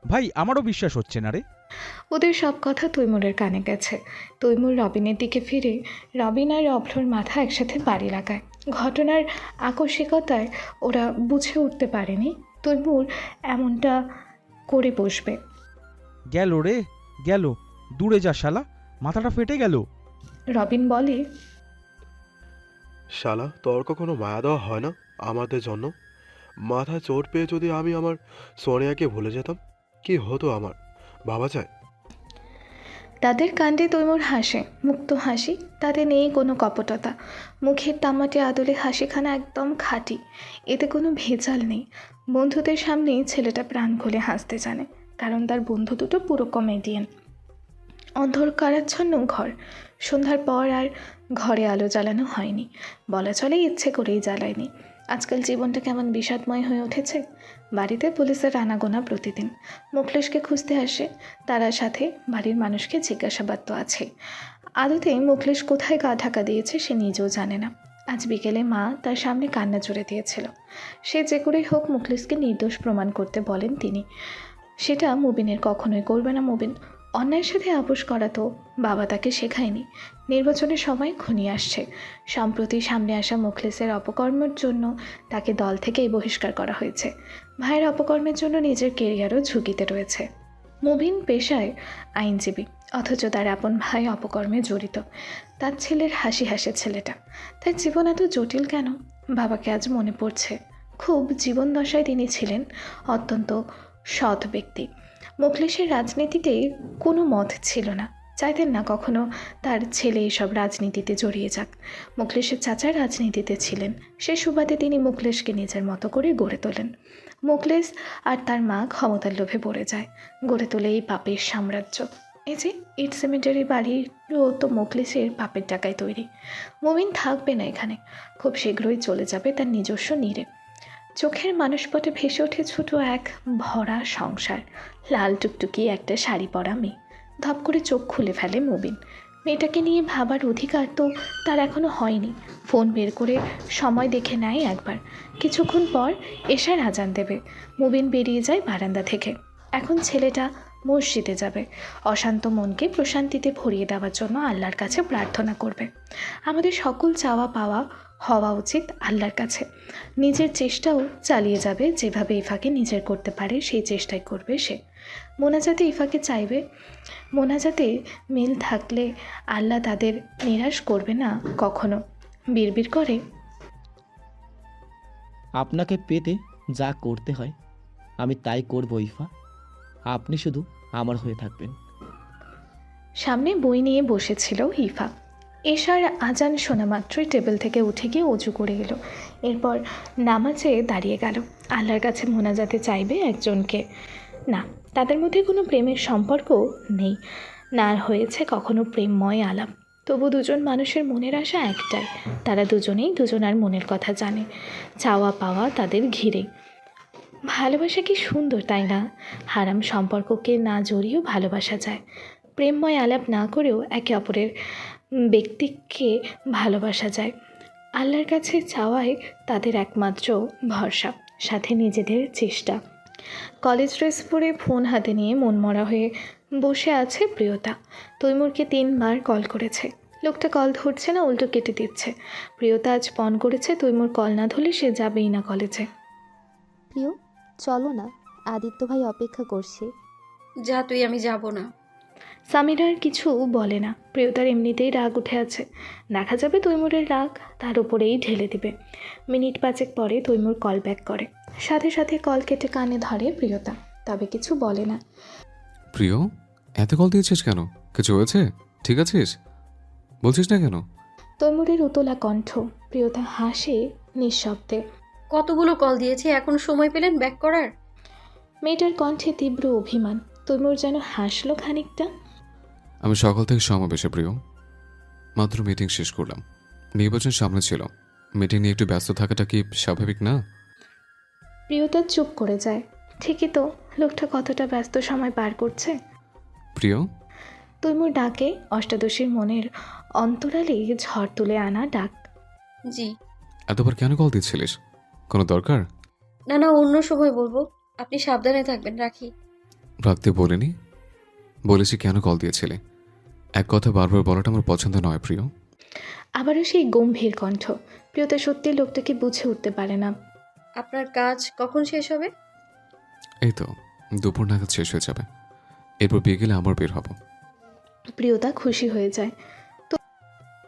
ভাই আমারও বিশ্বাস হচ্ছে না রে। ওদের সব কথা তৈমুরের কানে গেছে। তৈমুর রবিনের দিকে ফিরে রবিন আর অভ্রর মাথা একসাথে বাড়ি লাগায়। ঘটনার আকস্মিকতায় ওরা বুঝে উঠতে পারেনি তৈমুর এমনটা করে বসবে। গেল রে গেল, দূরে যা শালা, মাথাটা ফেটে গেল। রবিন বলে, শালা, তোর কখনো মায়া দেওয়া হয় না আমাদের জন্য? মাথা চোট পেয়ে যদি আমি আমার সোনিয়াকে ভুলে যেতাম, কি হতো আমার? ভাবা যায়? তাদের কাণ্ডে তৈমুর হাসে, মুক্ত হাসি। তাতে নেই কোনো কপটতা। মুখের তামাটে আদলে হাসিখানা একদম খাঁটি, এতে কোনো ভেজাল নেই। বন্ধুদের সামনেই ছেলেটা প্রাণ খুলে হাসতে জানে, কারণ তার বন্ধু দুটো পুরো কমেডিয়ান। অন্ধকারাচ্ছন্ন ঘর। সন্ধ্যার পর আর ঘরে আলো জ্বালানো হয়নি, বলা চলে ইচ্ছে করেই জ্বালায়নি। আজকাল জীবনটা কেমন বিষাদময় হয়ে উঠেছে। বাড়িতে পুলিশের আনাগোনা প্রতিদিন। মুখলেশকে খুঁজতে আসে, তারা সাথে বাড়ির মানুষকে জিজ্ঞাসাবাদ তো আছে। আদতে মুখলেশ কোথায় গা ঢাকা দিয়েছে সে নিজেও জানে না। আজ বিকেলে মা তার সামনে কান্না জুড়ে দিয়েছিল। সে যে করেই হোক মুখলেশকে নির্দোষ প্রমাণ করতে বলেন তিনি। সেটা মুবিনের কখনোই করবে না মুবিন। অন্যায়ের সাথে আপোষ করা তো বাবা তাকে শেখায়নি। নির্বাচনের সময় ঘনিয়ে আসছে। সম্প্রতি সামনে আসা মুখলেসের অপকর্মের জন্য তাকে দল থেকেই বহিষ্কার করা হয়েছে। ভাইয়ের অপকর্মের জন্য নিজের কেরিয়ারও ঝুঁকিতে রয়েছে। মুবিন পেশায় আইনজীবী, অথচ তার আপন ভাই অপকর্মে জড়িত। তার ছেলের হাসি হাসে ছেলেটা। তার জীবন এত জটিল কেন? বাবাকে আজ মনে পড়ছে। খুব জীবন দশায় তিনি ছিলেন অত্যন্ত সৎ ব্যক্তি। মুখলেসের রাজনীতিতে কোনো মত ছিল না, চাইতেন না কখনো তার ছেলে এসব রাজনীতিতে জড়িয়ে যাক। মুখলেসের চাচা রাজনীতিতে ছিলেন, সে সুবাদে তিনি মুখলেসকে নিজের মতো করে গড়ে তোলেন। মুখলেস আর তার মা ক্ষমতার লোভে পড়ে যায়, গড়ে তোলে এই পাপের সাম্রাজ্য। এই যে ইট সিমেন্টারি বাড়িরও তো মুখলেসের পাপের টাকায় তৈরি। মুবিন থাকবে না এখানে, খুব শীঘ্রই চলে যাবে তার নিজস্ব নীড়ে। চোখের মানসপটে ভেসে ওঠে ছোট এক ভরা সংসার, লাল টুকটুকি একটা শাড়ি পরা মেয়ে। ধপ করে চোখ খুলে ফেলে মুবিন। মেয়েটাকে নিয়ে ভাবার অধিকার তো তার এখনো হয়নি। ফোন বের করে সময় দেখে নেয় একবার। কিছুক্ষণ পর এশার আজান দেবে। মুবিন বেরিয়ে যায় বারান্দা থেকে। এখন ছেলেটা মসজিদে যাবে, অশান্ত মনকে প্রশান্তিতে ভরিয়ে দেওয়ার জন্য আল্লাহর কাছে প্রার্থনা করবে। আমাদের সকল চাওয়া পাওয়া হওয়া উচিত আল্লাহর কাছে। নিজের চেষ্টাও চালিয়ে যাবে, যেভাবে ইফাকে নিজের করতে পারে সেই চেষ্টাই করবে সে। মোনাজাতে ইফাকে চাইবে, মোনাজাতে মিল থাকলে আল্লাহ তাদের নিরাশ করবে না কখনো। বিড়বিড় করে, আপনাকে পেতে যা করতে হয় আমি তাই করব ইফা, আপনি শুধু আমার হয়ে থাকবেন। সামনে বই নিয়ে বসেছিল ইফা। এশার আজান শোনা মাত্রই টেবিল থেকে উঠে গিয়ে অজু করে এলো। এরপর নামাজে দাঁড়িয়ে গেল। আল্লাহর কাছে মোনাজাতে চাইবে একজনকে। না, তাদের মধ্যে কোনো প্রেমের সম্পর্ক নেই, না হয়েছে কখনো প্রেমময় আলাপ। তবু দুজন মানুষের মনের আশা একটাই, তারা দুজনেই দুজনার মনের কথা জানে। চাওয়া পাওয়া তাদের ঘিরে। ভালোবাসা কি সুন্দর, তাই না? হারাম সম্পর্ককে না জড়িয়েও ভালোবাসা যায়। প্রেমময় আলাপ না করেও একে অপরের ব্যক্তিকে ভালোবাসা যায়। আল্লাহর কাছে চাওয়াই তাদের একমাত্র ভরসা, সাথে নিজেদের চেষ্টা। কলেজ ড্রেস পরে ফোন হাতে নিয়ে মনমরা হয়ে বসে আছে প্রিয়তা। তৈমুরকে 3 বার কল করেছে, লোকটা কল ধরছে না, উল্টো কেটে দিচ্ছে। প্রিয়তা আজ পণ করেছে তৈমুর কল না ধরলে সে যাবেই না কলেজে। প্রিয়, চলো না, আদিত্য ভাই অপেক্ষা করছে। যা তুই, আমি যাব না। সামিরার কিছু বলে না। প্রিয়তার এমনিতেই রাগ উঠে আছে, দেখা যাবে তৈমুরের রাগ তার উপরেই ঢেলে দিবে। মিনিট 5 পরে তৈমুর কল ব্যাক করে, সাথে সাথে কল কেটে কানে ধরে প্রিয়তা, তবে কিছু বলে না। প্রিয়, এত কল দিয়েছিস কেন? কিছু হয়েছে? ঠিক আছিস? বলছিস না কেন? তৈমুরের উতলা কণ্ঠ। প্রিয়তা হাসে নিঃশব্দে। কতগুলো কল দিয়েছি, এখন সময় পেলেন ব্যাক করার? মেয়েটার কণ্ঠে তীব্র অভিমান। তৈমুর যেন হাসলো খানিকটা। আমি সকাল থেকে সমাবেশে প্রিয়, মাত্র মিটিং শেষ করলাম। নির্বাচন সামনে ছিল, মিটিং নিয়ে একটু ব্যস্ত থাকাটা কি স্বাভাবিক না? প্রিয়তা চুপ করে যায়। ঠিকই তো, লোকটা কতটা ব্যস্ত সময় পার করছে। প্রিয়, তৈমুর ডাকে, অষ্টাদশীর মনের অন্তরালে ঝড় তুলে আনা ডাক। জি। এতবার কেন কল দিচ্ছিলিস? কোনো দরকার? না না, অন্য সময় বলবো, আপনি সাবধানে থাকবেন, রাখি। রাখতে বলিনি, বলেছি কেন কল দিয়েছিলে। এক কথা বারবার বলাটা আমার পছন্দ নয় প্রিয়। আবারও সেই গম্ভীর কণ্ঠ। প্রিয়তা সত্যি লোকটাকে বুঝে উঠতে পারে না। আপনার কাজ কখন শেষ হবে? এই তো দুপুর নাগাদ শেষ হয়ে যাবে, এরপর বিকেলে আবার বের হব। প্রিয়তা খুশি হয়ে যায়।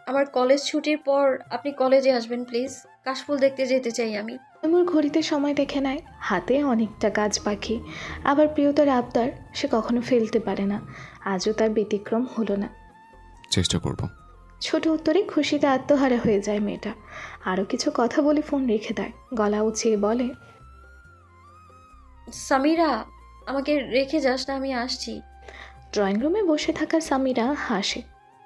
আমার কলেজ ছুটির পর আপনি কলেজে আসবেন প্লিজ, কাশফুল দেখতে যেতে চাই আমি। তৈমুর ঘড়িতে সময় দেখে নেয়, হাতে অনেকটা কাজ বাকি। আবার প্রিয়তার আবদার সে কখনো ফেলতে পারে না, আজও তার ব্যতিক্রম হলো না। চেষ্টা করব। ছোট উত্তরে খুশিতে আত্মহারা হয়ে যায় মেয়েটা। আরও কিছু কথা বলে ফোন রেখে দেয়, গলা উঁচিয়ে বলে, সামিরা, আমাকে রেখে যাস না, আমি আসছি। ড্রয়িং রুমে বসে থাকা সামিরা হাসে।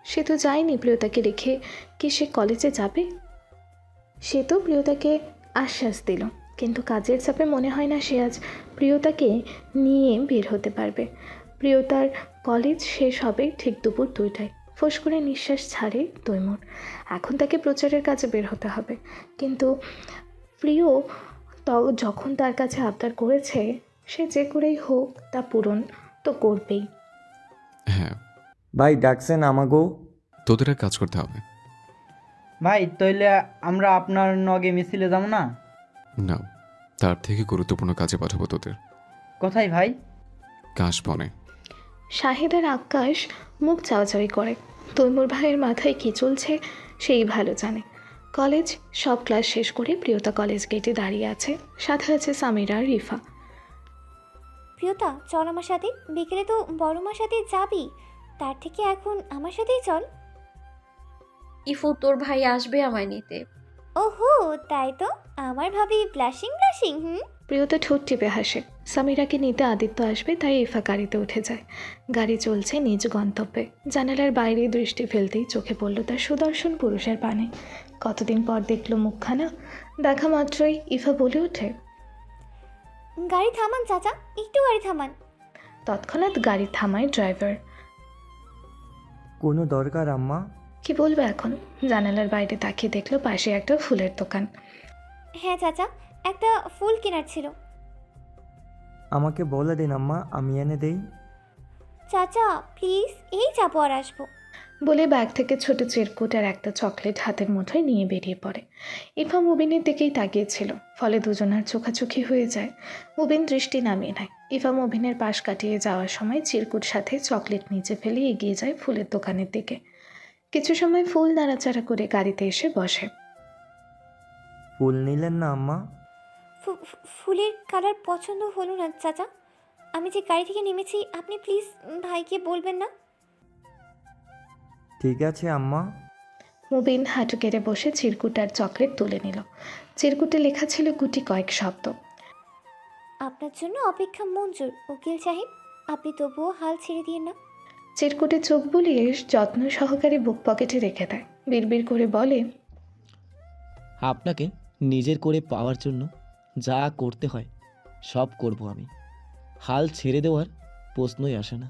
সে তো যায়নি প্রিয়তাকে রেখে, কি সে কলেজে যাবে? সে তো প্রিয়তাকে আশ্বাস দিল, কিন্তু কাজের চাপে মনে হয় না সে আজ প্রিয়তাকে নিয়ে বের হতে পারবে। প্রিয়তার কলেজ শেষ হবে ঠিক দুপুর 2টায়। ফোঁস করে নিঃশ্বাস ছাড়ে তৈমুর। এখন তাকে প্রচারের কাজে বের হতে হবে, কিন্তু প্রিয় যখন তার কাছে আবদার করেছে, সে যে করেই হোক তা পূরণ তো করবেই। হ্যাঁ ভাই ডাকছেন আমাগো? তোদের এক কাজ করতে হবে। ভাই তাইলে আমরা আপনার নগে মিছিলে যাব না? না, তার থেকে গুরুত্বপূর্ণ কাজে পাঠাবো তোদের। কোথায় ভাই? কাশবনে। শাহেদার আকাশ মুখ চাওয়াচাওয়ি করে। তৈমুর ভাইয়ের মাথায় কী চলছে সেই ভালো জানে। কলেজ সব ক্লাস শেষ করে প্রিয়তা কলেজ গেটে দাঁড়িয়ে আছে, সাথে আছে সামিরা আর রিফা। প্রিয়তা, চল আমার সাথে, বিকেলে তো বড় মার সাথে যাবি, তার থেকে এখন আমার সাথেই চল। ইফু, তোর ভাই আসবে আমায় নিতে। ওহো, তাই তো, আমার ভাবি ব্লাশিং ব্লাশিং। প্রিয়তা ঠোঁট টিপে হাসে। সামিরাকে নিতে আদিত্য আসবে, তাই ইফা গাড়িতে উঠে যায়। গাড়ি চলছে নিজ গন্তব্যে। জানালার বাইরে দৃষ্টি ফেলতেই চোখে পড়ল তার সুদর্শন পুরুষের পানে। কতদিন পর দেখলো মুখখানা। দেখা মাত্রই ইফা বলে ওঠে, গাড়ি থামান চাচা, একটু গাড়ি থামান। তৎক্ষণাৎ গাড়ি থামায় ড্রাইভার। কোনো দরকার আম্মা? কি বলবে এখন? জানালার বাইরে তাকিয়ে দেখলো পাশে একটা ফুলের দোকান। হ্যাঁ চাচা, একটা ফুল কেনার ছিল। আমাকে বলে দিন আম্মা, আমি এনে দেই। চাচা প্লিজ, এই যাবো আর আসবো। বলে ব্যাগ থেকে ছোট চিরকুট আর একটা চকলেট হাতের মুঠোয় নিয়ে বেরিয়ে পড়ে। ইফা মুবিনের দিকেই তাকিয়েছিল, ফলে দুজনার চোখাচোখি হয়ে যায়। মুবিন দৃষ্টি নামিয়ে নেয়। ইফা মুবিনের পাশ কাটিয়ে যাওয়ার সময় চিরকুট সাথে চকলেট নিচে ফেলে এগিয়ে যায় ফুলের দোকানের দিকে। কিছু সময় ফুল নাড়াচাড়া করে গাড়িতে এসে বসে। ফুল নিলেন না আম্মা? ফুলের কালার পছন্দ হলো না চাচা। আমি যে গাড়ি থেকে নেমেছি, আপনি প্লিজ ভাইকে বলবেন না। ঠিক আছে আম্মা। মুবিন হাঁটু কেড়ে বসে চিরকুট আর চকলেট তুলে নিল। চিরকুটে লেখা ছিল গুটি কয়েক শব্দ। আপনার জন্য অপেক্ষা মঞ্জুর উকিল সাহেব, আপনি তবুও হাল ছেড়ে দিয়ে না। চিরকুটে চোখ বুলিয়ে যত্ন সহকারে বুক পকেটে রেখে দেয়। বিড়বিড় করে বলে, আপনাকে নিজের করে পাওয়ার জন্য যা করতে হয় সব করব আমি। হাল ছেড়ে দেওয়ার প্রশ্নই আসে না।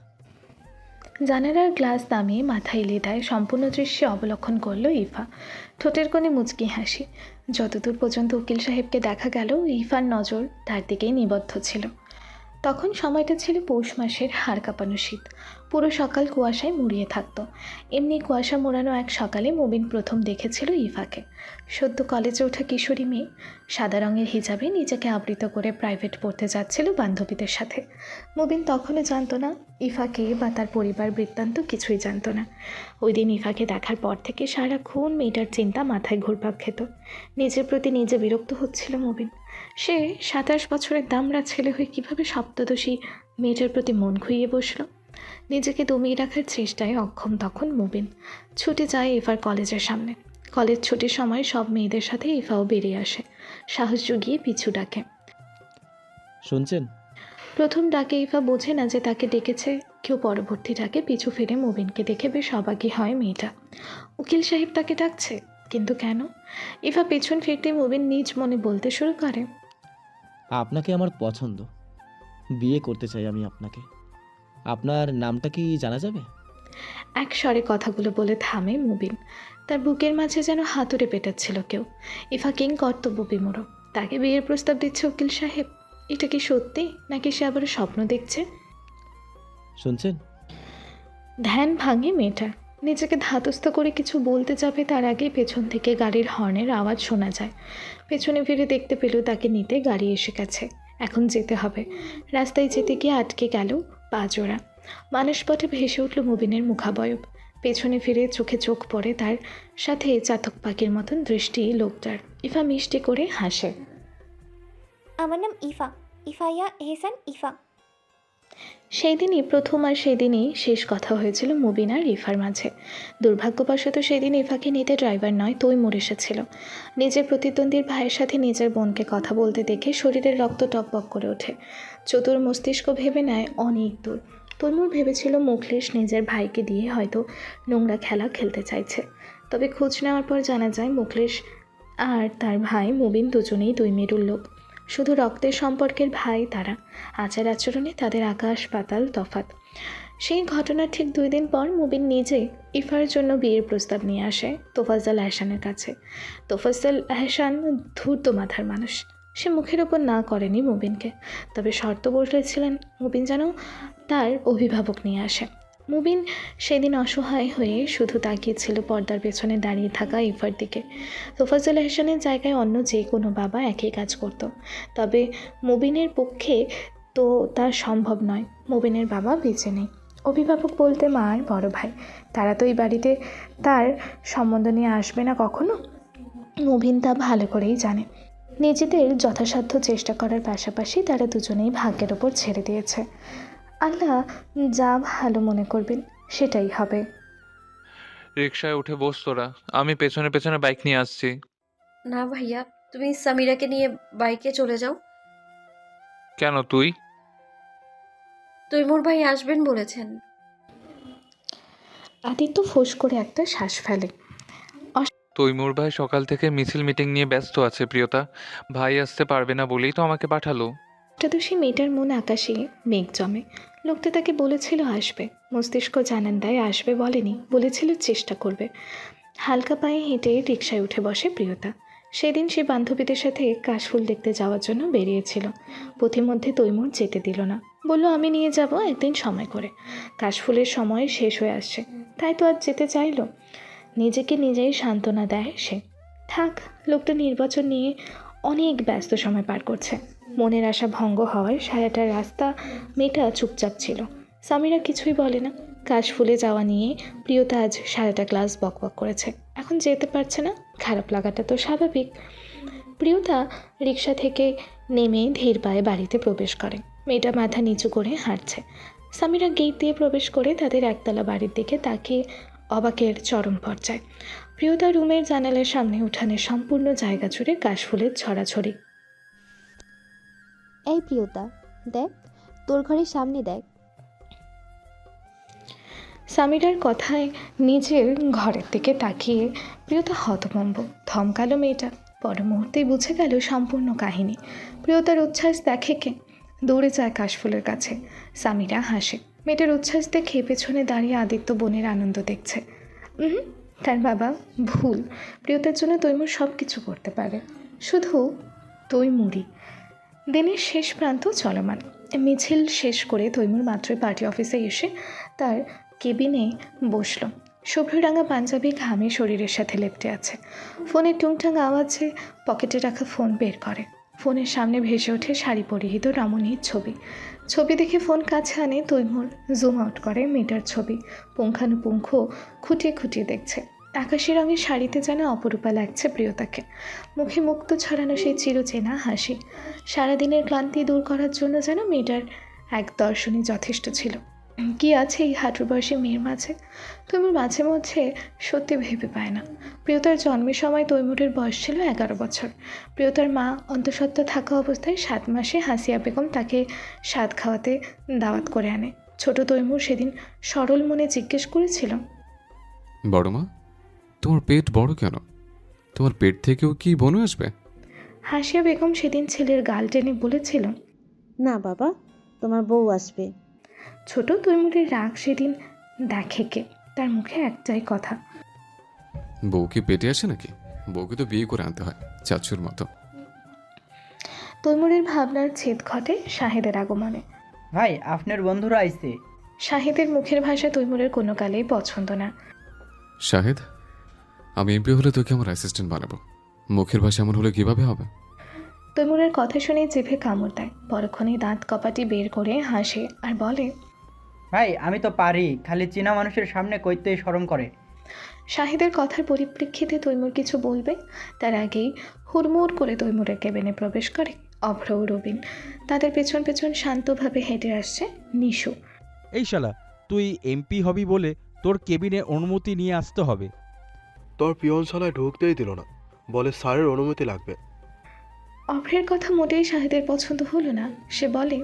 জানালার গ্লাস নামিয়ে মাথায় লেদায় সম্পূর্ণ দৃশ্যে অবলোকন করলো ইফা। ঠোঁটের কোণে মুচকি হাসি। যতদূর পর্যন্ত উকিল সাহেবকে দেখা গেল, ইফার নজর তার দিকেই নিবদ্ধ ছিল। তখন সময়টা ছিল পৌষ মাসের হাড় কাঁপানো শীত। পুরো সকাল কুয়াশায় মুড়িয়ে থাকতো। এমনি কুয়াশা মোড়ানো এক সকালে মুবিন প্রথম দেখেছিল ইফাকে। সদ্য কলেজে ওঠা কিশোরী মেয়ে, সাদা রঙের হিজাবে নিজেকে আবৃত করে প্রাইভেট পড়তে যাচ্ছিল বান্ধবীদের সাথে। মুবিন তখনও জানতো না ইফাকে বা তার পরিবার বৃত্তান্ত কিছুই জানতো না। ওই দিন ইফাকে দেখার পর থেকে সারাক্ষণ মেয়েটার চিন্তা মাথায় ঘুরপাক খেত। নিজের প্রতি নিজে বিরক্ত হচ্ছিল মুবিন। সে 27 বছরের দামড়া ছেলে হয়ে কীভাবে সপ্তদোষী মেয়েটার প্রতি মন খুইয়ে বসল। নিজেকে দমিয়ে রাখার চেষ্টায় অক্ষম তখন মুবিন। ছুটে যায় ইফার কলেজের সামনে। কলেজ ছুটির সময় সব মেয়েদের সাথে ইফাও বেরিয়ে আসে। সাহস জুগিয়ে পিছু ডাকে। শুনছেন? প্রথম ডাকে ইফা বোঝে না যে তাকে ডেকেছে কেউ। পরবর্তী ডাকে পিছু ফিরে মুবিনকে দেখে বেশ অবাকই হয় মেয়েটা। উকিল সাহেব তাকে ডাকছে, কিন্তু কেন? ইফা পেছন ফিরতে মুবিন নিজ মনে বলতে শুরু করে, আপনাকে আমার পছন্দ, বিয়ে করতে চাই আমি আপনাকে। আপনার নামটা কি জানা যাবে? এক স্বরে কথাগুলো বলে থামে মুবিন। তার বুকের মাঝে যেন হাতুড়ে পেটাচ্ছিল কেউ। ইফা কিং কর্তব্য বিমূঢ়। তাকে বিয়ের প্রস্তাব দিচ্ছে উকিল সাহেব। এটা কি সত্যি, নাকি সে আবার স্বপ্ন দেখছে? শুনছেন? ধ্যান ভাঙে মেয়েটা। নিজেকে ধাতস্থ করে কিছু বলতে যাবে তার আগে পেছন থেকে গাড়ির হর্নের আওয়াজ শোনা যায়। পেছনে ফিরে দেখতে পেল তাকে নিতে গাড়ি এসে গেছে। এখন যেতে হবে। রাস্তায় যেতে গিয়ে আটকে গেল পা জোড়া। মানসপটে ভেসে উঠল মুবিনের মুখাবয়ব। পেছনে ফিরে চোখে চোখ পড়ে তার সাথে চাতক পাখির মতন দৃষ্টি লোকটার। ইফা মিষ্টি করে হাসে। আমার নাম ইফা, ইফাইয়া এহসান ইফা। সেই দিনই প্রথম আর সেদিনই শেষ কথা হয়েছিল মুবিন আর ইফার মাঝে। দুর্ভাগ্যবশত সেদিন ইফাকে নিতে ড্রাইভার নয় তৈমুর এসেছিল। নিজের প্রতিদ্বন্দ্বীর ভাইয়ের সাথে নিজের বোনকে কথা বলতে দেখে শরীরের রক্ত টকবক করে ওঠে। চতুর মস্তিষ্ক ভেবে নেয় অনেক দূর। তৈমুর ভেবেছিল মুখলেশ নিজের ভাইকে দিয়ে হয়তো নোংরা খেলা খেলতে চাইছে। তবে খোঁজ নেওয়ার পর জানা যায় মুখলেশ আর তার ভাই মুবিন দুজনেই দুই মেরুর লোক। শুধু রক্তের সম্পর্কের ভাই তারা। আচার আচরণে তাদের আকাশ পাতাল তফাৎ। সেই ঘটনার ঠিক 2 দিন পর মুবিন নিজে ইফার জন্য বিয়ের প্রস্তাব নিয়ে আসে তোফাজ্জল আহসানের কাছে। তোফাজ্জল আহসান ধূর্ত মাথার মানুষ। সে মুখের ওপর না করেনি মুবিনকে, তবে শর্ত বলেছিলেন মুবিন যেন তার অভিভাবক নিয়ে আসে। মুবিন সেদিন অসহায় হয়ে শুধু তাকিয়েছিল পর্দার পেছনে দাঁড়িয়ে থাকা ইফার দিকে। তোফাজ্জল আহসানের জায়গায় অন্য যে কোনো বাবা একই কাজ করত, তবে মুবিনের পক্ষে তো তা সম্ভব নয়। মুবিনের বাবা বেঁচে নেই। অভিভাবক বলতে মা আর বড় ভাই, তারা তো এই বাড়িতে তার সম্বন্ধ নিয়ে আসবে না কখনো। মুবিন তা ভালো করেই জানে। নিজেদের যথাসাধ্য চেষ্টা করার পাশাপাশি তারা দুজনেই ভাগ্যের ওপর ছেড়ে দিয়েছে। আল্লাহ যা ভালো মনে করবেন সেটাই হবে। রিকশায় উঠে বস তোরা, আমি পেছনে পেছনে বাইক নিয়ে আসছি। না ভাইয়া, তুমি সামিরাকে নিয়ে বাইকে চলে যাও। কেন তুই? তৈমুর ভাই আসবেন বলেছেন। আদিত্য ফোঁস করে একটা শ্বাস ফেলে। তৈমুর ভাই সকাল থেকে মিছিল মিটিং নিয়ে ব্যস্ত আছে প্রিয়তা। ভাই আসতে পারবে না বলেই তো আমাকে পাঠালো। অষ্টাদশী মেয়েটার মন আকাশে মেঘ জমে। লোকটা তাকে বলেছিল আসবে, মস্তিষ্ক জানান দেয় আসবে বলেনি, বলেছিল চেষ্টা করবে। হালকা পায়ে হেঁটে রিকশায় উঠে বসে প্রিয়তা। সেদিন সে বান্ধবীদের সাথে কাশফুল দেখতে যাওয়ার জন্য বেরিয়েছিল। পথিমধ্যে তৈমুর যেতে দিল না। বলল আমি নিয়ে যাব একদিন সময় করে। কাশফুলের সময় শেষ হয়ে আসছে, তাই তো আজ যেতে চাইলো। নিজেকে নিজেই সান্ত্বনা দেয় সে। থাক, লোকটা নির্বাচন নিয়ে অনেক ব্যস্ত সময় পার করছে। মনের আশা ভঙ্গ হওয়ায় সারাটা রাস্তা মেয়েটা চুপচাপ ছিল। সামিরা কিছুই বলে না। কাশফুলে যাওয়া নিয়ে প্রিয়তা আজ সারাটা ক্লাস বকবক করেছে, এখন যেতে পারছে না। খারাপ লাগাটা তো স্বাভাবিক। প্রিয়তা রিক্সা থেকে নেমে ধীর পায়ে বাড়িতে প্রবেশ করে। মেয়েটা মাথা নিচু করে হাঁটছে। সামিরা গেট দিয়ে প্রবেশ করে তাদের একতলা বাড়ির দিকে তাকিয়ে অবাকের চরম পর্যায়ে। প্রিয়তা রুমের জানালার সামনে উঠানের সম্পূর্ণ জায়গা জুড়ে কাশফুলের ছড়াছড়ি। এই প্রিয়তা, দেখ তোর ঘরের সামনে দেখ। সামিরার কথায় নিজের ঘরের দিকে তাকিয়ে প্রিয়তা হতভম্ব। থমকালো মেয়েটা। পর মুহূর্তেই বুঝে গেল সম্পূর্ণ কাহিনী। প্রিয়তার উচ্ছ্বাস দেখে কে? দৌড়ে যায় কাশফুলের কাছে। সামিরা হাসে। মেয়েটার উচ্ছ্বাস দেখে পেছনে দাঁড়িয়ে আদিত্য বোনের আনন্দ দেখছে। তার বাবা ভুল। প্রিয়তার জন্য তৈমুর সব কিছু করতে পারে, শুধু তৈমুরই। দিনের শেষ প্রান্ত চলমান। মিছিল শেষ করে তৈমুর মাত্রই পার্টি অফিসে এসে তার কেবিনে বসল। শুভ্ররাঙা পাঞ্জাবি ঘামে শরীরের সাথে লেপ্টে আছে। ফোনের টুংটাং আওয়াজে পকেটে রাখা ফোন বের করে। ফোনের সামনে ভেসে ওঠে শাড়ি পরিহিত রমণীর ছবি। ছবি দেখে ফোন কাছে আনে তৈমুর। জুম আউট করে মেয়েটার ছবি। পুঙ্খানুপুঙ্খ খুঁটিয়ে খুঁটিয়ে দেখছে। আকাশি রঙের শাড়িতে যেন অপরূপা লাগছে প্রিয়তাকে। মুখে মুক্ত ছড়ানো সেই চিরচেনা হাসি। সারাদিনের ক্লান্তি দূর করার জন্য যেন মেয়েটার এক দর্শনই যথেষ্ট ছিল। কি আছে এই হাঁটুর বয়সী মেয়ের মাঝে? তৈমুর মাঝে মধ্যে সত্যি ভেবে পায় না। প্রিয়তার জন্মের সময় তৈমুরের বয়স ছিল 11 বছর। প্রিয়তার মা অন্তঃসত্ত্বা থাকা অবস্থায় 7 মাসে হাসিয়া বেগম তাকে স্বাদ খাওয়াতে দাওয়াত করে আনে। ছোট তৈমুর সেদিন সরল মনে জিজ্ঞেস করেছিল, বড় মা, তোমার পেট বড় কেন? তোমার পেট থেকেও কি বনু আসবে? হাসিয়া বেগম সেদিন ছেলের গাল টেনে বলেছিল, না বাবা, তোমার বউ আসবে। ছোট তৈমুরের রাগ সেদিন দেখে কে? তার মুখে একটাই কথা, বউ কি পেটে আসে নাকি? বউকে তো বিয়ে করে আনতে হয়, চাচুর মতো। তৈমুরের ভাবনার ছেদ ঘটে শাহেদের আগমনে। ভাই, আপনার বন্ধুরা আইছে। শাহেদের মুখের ভাষা তৈমুরের কোনো কালেই পছন্দ না। শাহেদ, আমি এমপি হলে তোকে আমার অ্যাসিস্ট্যান্ট বানাবো। মুখের ভাষা এমন হলে কিভাবে হবে? তৈমুরের কথা শুনে জিভে কামড় দেয়। পরক্ষণেই দাঁত কপাটি বের করে হাসে আর বলে, ভাই আমি তো পারি, খালি চীনা মানুষের সামনে কইতে শরম করে। শাহিদের কথার পরিপ্রেক্ষিতে তৈমুর কিছু বলবে তার আগেই হুড়মুড় করে তৈমুরের কেবিনে প্রবেশ করে অভ্র ও রবিন। তাদের পেছন পেছন শান্তভাবে হেঁটে আসছে নিশু। এই শালা, তুই এমপি হবি বলে তোর কেবিনে অনুমতি নিয়ে আসতে হবে। তোর পিয়নশালায় ঢুকতেই দিল না, বলে স্যারের অনুমতি লাগবে। অভ্রের কথা মোটেই শাহিদের পছন্দ হলো না। সে বলে,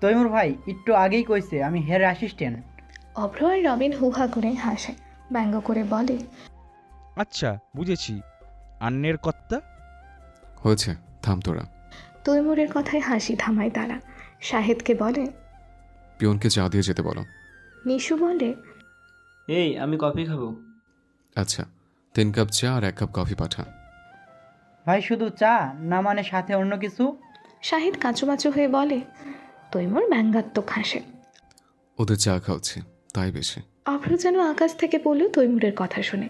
তৈমুর ভাই একটু আগেই কইছে আমি হেয়ার অ্যাসিস্ট্যান্ট। অভ্র আর রবিন হুহা করে হাসে, ব্যঙ্গ করে বলে, আচ্ছা বুঝেছি, আন্নের কর্তা। হয়েছে, থাম তোরা। তৈমুরের কথায় হাসি থামায় তারা। শাহেদকে বলে, পিয়নকে চা দিয়ে যেতে বলো। নিশু বলে, এই আমি কফি খাবো। আচ্ছা, 3 কাপ চা আর 1 কাপ কফি পাঠা। ভাই শুধু চা না, মানে সাথে অন্য কিছু? শাহিদ কাঁচুমাচু হয়ে বলে। তৈমুর ব্যঙ্গাত্মক হাসে। ওদের চা খাওয়াচ্ছি, তাই বেশি। অভ্র যেন আকাশ থেকে পড়ল তৈমুরের কথা শুনে।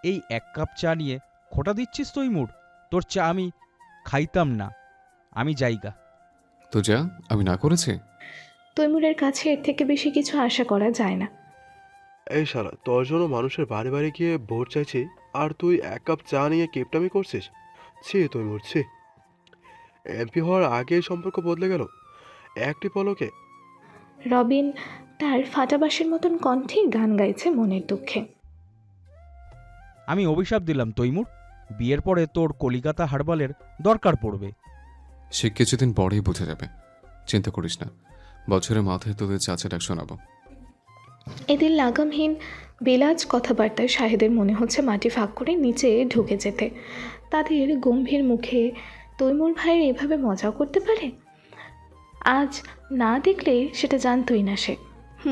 এই 1 কাপ চা নিয়ে খোটা দিচ্ছিস তৈমুর? তোর চা আমি খাইতাম না, আমি জায়গা। তো যা, আমি না করেছি? তৈমুরের কাছে এর থেকে বেশি কিছু আশা করা যায় না। এই শালা, তোর জন্য মানুষের বাড়ি বাড়ি গিয়ে ভোট চাইছি, আর তুই 1 কাপ চা নিয়ে কেপটামি করছিস? ছি তুই মরছি। এমপি হওয়ার আগে সম্পর্ক বদলে গেল একটি পলকে। রবিন তার ফাটাবাসের মতন কণ্ঠে গান গাইছে মনের দুঃখে। আমি অভিশাপ দিলাম তৈমুর, বিয়ের পরে তোর কলিকাতা হারবালের দরকার পড়বে। সে কিছুদিন পরেই বুঝে যাবে, চিন্তা করিস না। বছরের মাথায় তোদের চাচা ডাক শোনাবো। এদের লাগামহীন বেলাজ কথাবার্তায় শাহেদের মনে হচ্ছে মাটি ফাঁক করে নিচে ঢুকে যেতে। তাদের গম্ভীর মুখে তৈমুর ভাইয়ের এভাবে মজাও করতে পারে। আজ না দেখলে সেটা জানতই না সে।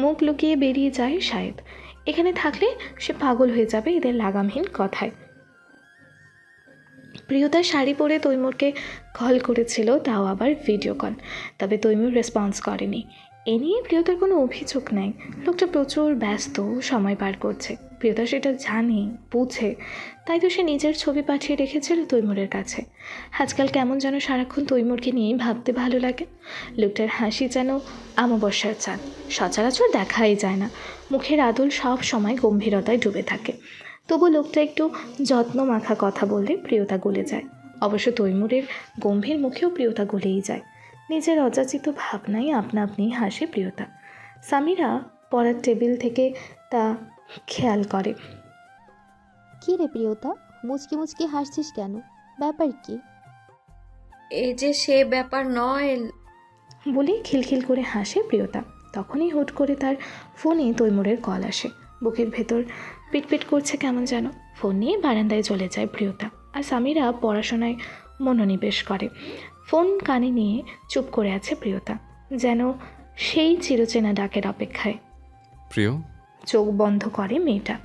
মুখ লুকিয়ে বেরিয়ে যায় শাহেদ। এখানে থাকলে সে পাগল হয়ে যাবে এদের লাগামহীন কথায়। প্রিয়তা শাড়ি পরে তৈমুরকে কল করেছিল, তাও আবার ভিডিও কল। তবে তৈমুর রেসপন্স করেনি। এ নিয়ে প্রিয়তার কোনো অভিযোগ নেই। লোকটা প্রচুর ব্যস্ত, সময় পার করছে। প্রিয়তা সেটা জানে, বুঝে, তাই তো সে নিজের ছবি পাঠিয়ে রেখেছিল তৈমুরের কাছে। আজকাল কেমন যেন সারাক্ষণ তৈমুরকে নিয়েই ভাবতে ভালো লাগে। লোকটার হাসি যেন অমাবস্যার চাঁদ, সচরাচর দেখাই যায় না। মুখের আদল সব সময় গম্ভীরতায় ডুবে থাকে। তবু লোকটা একটু যত্ন মাখা কথা বললে প্রিয়তা গলে যায়। অবশ্য তৈমুরের গম্ভীর মুখেও প্রিয়তা গলেই যায়। নিজের অযাচিত ভাবনাই আপনা আপনি হাসে প্রিয়তা। সামিরা পড়ার টেবিল থেকে তা খেয়াল করে। কি রে প্রিয়তা, মুচকি মুচকি হাসছিস কেন? ব্যাপার কি? এই যে সে ব্যাপার নয়। বলে খিলখিল করে হাসে প্রিয়তা। তখনই হুট করে তার ফোনে তৈমুরের কল আসে। বুকের ভেতর পিটপিট করছে কেমন যেন। ফোন নিয়ে বারান্দায় চলে যায় প্রিয়তা। আর সামিরা পড়াশোনায় মনোনিবেশ করে। ফোন কানে নিয়ে চুপ করে আছে প্রিয়তা, যেন সেই চিরচেনা ডাকের অপেক্ষায়। প্রিয়, চোখ বন্ধ করে মেয়েটা।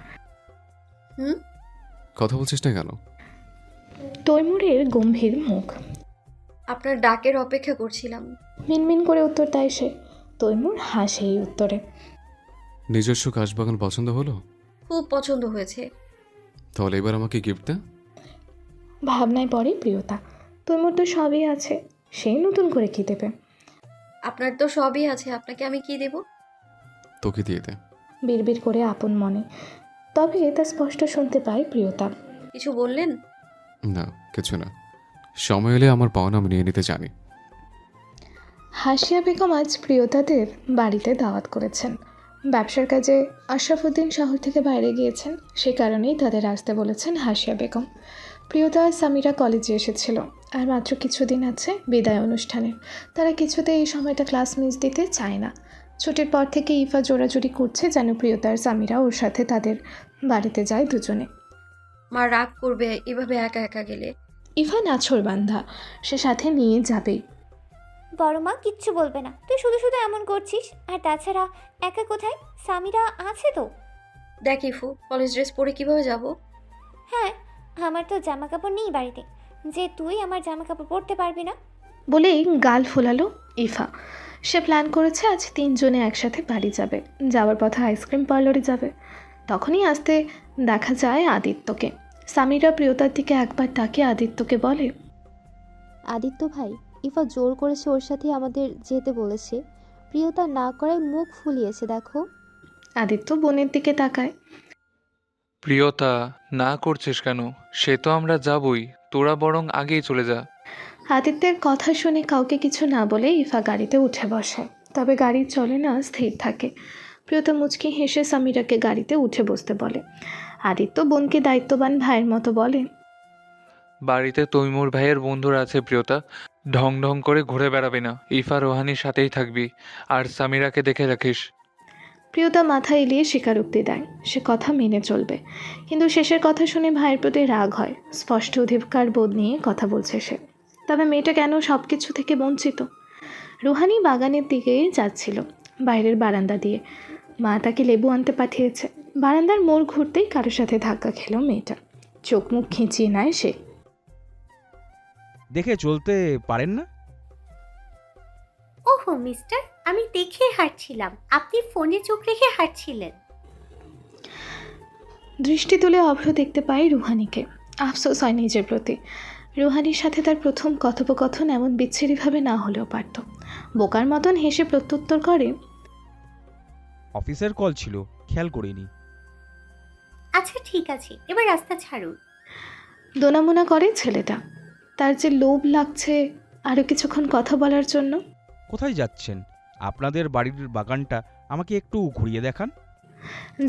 কথা বলছিস না কেন? তৈমুরের গম্ভীর মুখ। আপনার ডাকের অপেক্ষা করছিলাম। মিনমিন করে উত্তর দেয় সে। তৈমুর হাসে এই উত্তরে। নিজস্ব কাশবাগান পছন্দ হলো? খুব পছন্দ হয়েছে। তাহলে এবার আমাকে গিফট দে। ভাবনায় পড়ে প্রিয়তা। তৈমুর তো সবই আছে, সেই নতুন করে কি দেবে? আপনার তো সবই আছে, আপনাকে আমি কি দেব? তোকে দিয়ে দে। বিড়বিড় করে আপন মনে। তবে তা স্পষ্ট শুনতে পায় প্রিয়তা। কিছু বললেন? না, কিছু না। সময় এলে আমার পাওনা আমি নিয়ে নিতে জানি। হাসিয়া বেগম আজ প্রিয়তাদের বাড়িতে দাওয়াত করেছেন। ব্যবসার কাজে আশরাফুদ্দিন শহর থেকে বাইরে গিয়েছেন, সে কারণেই তাদের আসতে বলেছেন হাসিয়া বেগম। প্রিয়তা আর সামিরা কলেজে এসেছিল, আর মাত্র কিছুদিন আছে বিদায় অনুষ্ঠানের। তারা কিছুতে এই সময়টা ক্লাস মিস দিতে চায় না। ছুটির পর থেকে ইফা জোরাজুরি করছে যেন প্রিয়তা আর সামিরা ওর সাথে তাদের বাড়িতে যায় দুজনে। মা রাগ করবে এভাবে একা একা গেলে। ইফা নাছোড় বান্ধা, সে সাথে নিয়ে যাবেই। বড় মা কিচ্ছু বলবে না, তুই শুধু শুধু এমন করছিস। আর তাছাড়া একা কোথায়, সামিরা আছে তো। দেখ ইফু, কলেজ ড্রেস পরে কিভাবে যাব? হ্যাঁ, আমার তো জামা কাপড় নেই বাড়িতে, যে তুই আমার জামা কাপড় পরতে পারবি না। বলেই গাল ফোলালো ইফা। সে প্ল্যান করেছে আজ তিনজনে একসাথে বাড়ি যাবে। যাওয়ার পথে আইসক্রিম পার্লারে যাবে। তখনই আসতে দেখা যায় আদিত্যকে। সামিরা প্রিয়তার দিকে একবার তাকিয়ে আদিত্যকে বলে, আদিত্য ভাই, ইফা জোর করেছে ওর সাথে আমাদের যেতে বলেছে। প্রিয়তা না করায় মুখ ফুলিয়েছে দেখো। আদিত্য বোনের দিকে তাকায়। প্রিয়তা, না করছিস কেন? সে তো আমরা যাবই, তোরা বরং আগেই চলে যা। আদিত্যের কথা শুনে কাউকে কিছু না বলে ইফা গাড়িতে উঠে বসে। তবে গাড়ি চলে না, স্থির থাকে। প্রিয়তা মুচকি হেসে সামিরাকে গাড়িতে উঠে বসতে বলে। আদিত্য বোনকে দায়িত্ববান ভাইয়ের মতো বলে, বাড়িতে তৈমুর ভাইয়ের বন্ধুরা আছে প্রিয়তা, ঢং ঢং করে ঘুরে বেড়াবি না। ইফা রোহানির সাথেই থাকবি, আর সামিরাকে দেখে রাখিস। প্রিয়তা মাথা এলিয়ে স্বীকারোক্তি দেয়, সে কথা মেনে চলবে। কিন্তু শেষের কথা শুনে ভাইয়ের প্রতি রাগ হয়। স্পষ্ট অধিকার বোধ নিয়ে কথা বলছে সে। তবে মেয়েটা কেন সব কিছু থেকে বঞ্চিত? রুহানি বাগানের দিকে যাচ্ছিল, বাইরের বারান্দা দিয়ে। মা তাকে লেবু আনতে পাঠিয়েছে। বারান্দার মোড় ঘুরতেই কারোর সাথে ধাক্কা খেল মেয়েটা। চোখ মুখ খিঁচিয়ে নেয় সে। দেখে চলতে পারেন না? ওহো মিস্টার, আমি দেখে হাঁটছিলাম, আপনি ফোনে চোখ রেখে হাঁটছিলেন। দৃষ্টি তুলে অভ্র দেখতে পায় রুহানিকে। আফসোস হয় নিজের প্রতি। রুহানির সাথে তার প্রথম কথোপকথন এমন বিচ্ছিরিভাবে না হলেও পারত। বোকার মতন হেসে প্রত্যুত্তর করে, অফিসের কল ছিল, খেয়াল করিনি। আচ্ছা ঠিক আছে, এবার রাস্তা ছাড়ুন। দোনামোনা করে ছেলেটা। তার যে লোভ লাগছে আরও কিছুক্ষণ কথা বলার জন্য। কোথায় যাচ্ছেন? আপনাদের বাড়ির বাগানটা আমাকে একটু ঘুরিয়ে দেখান।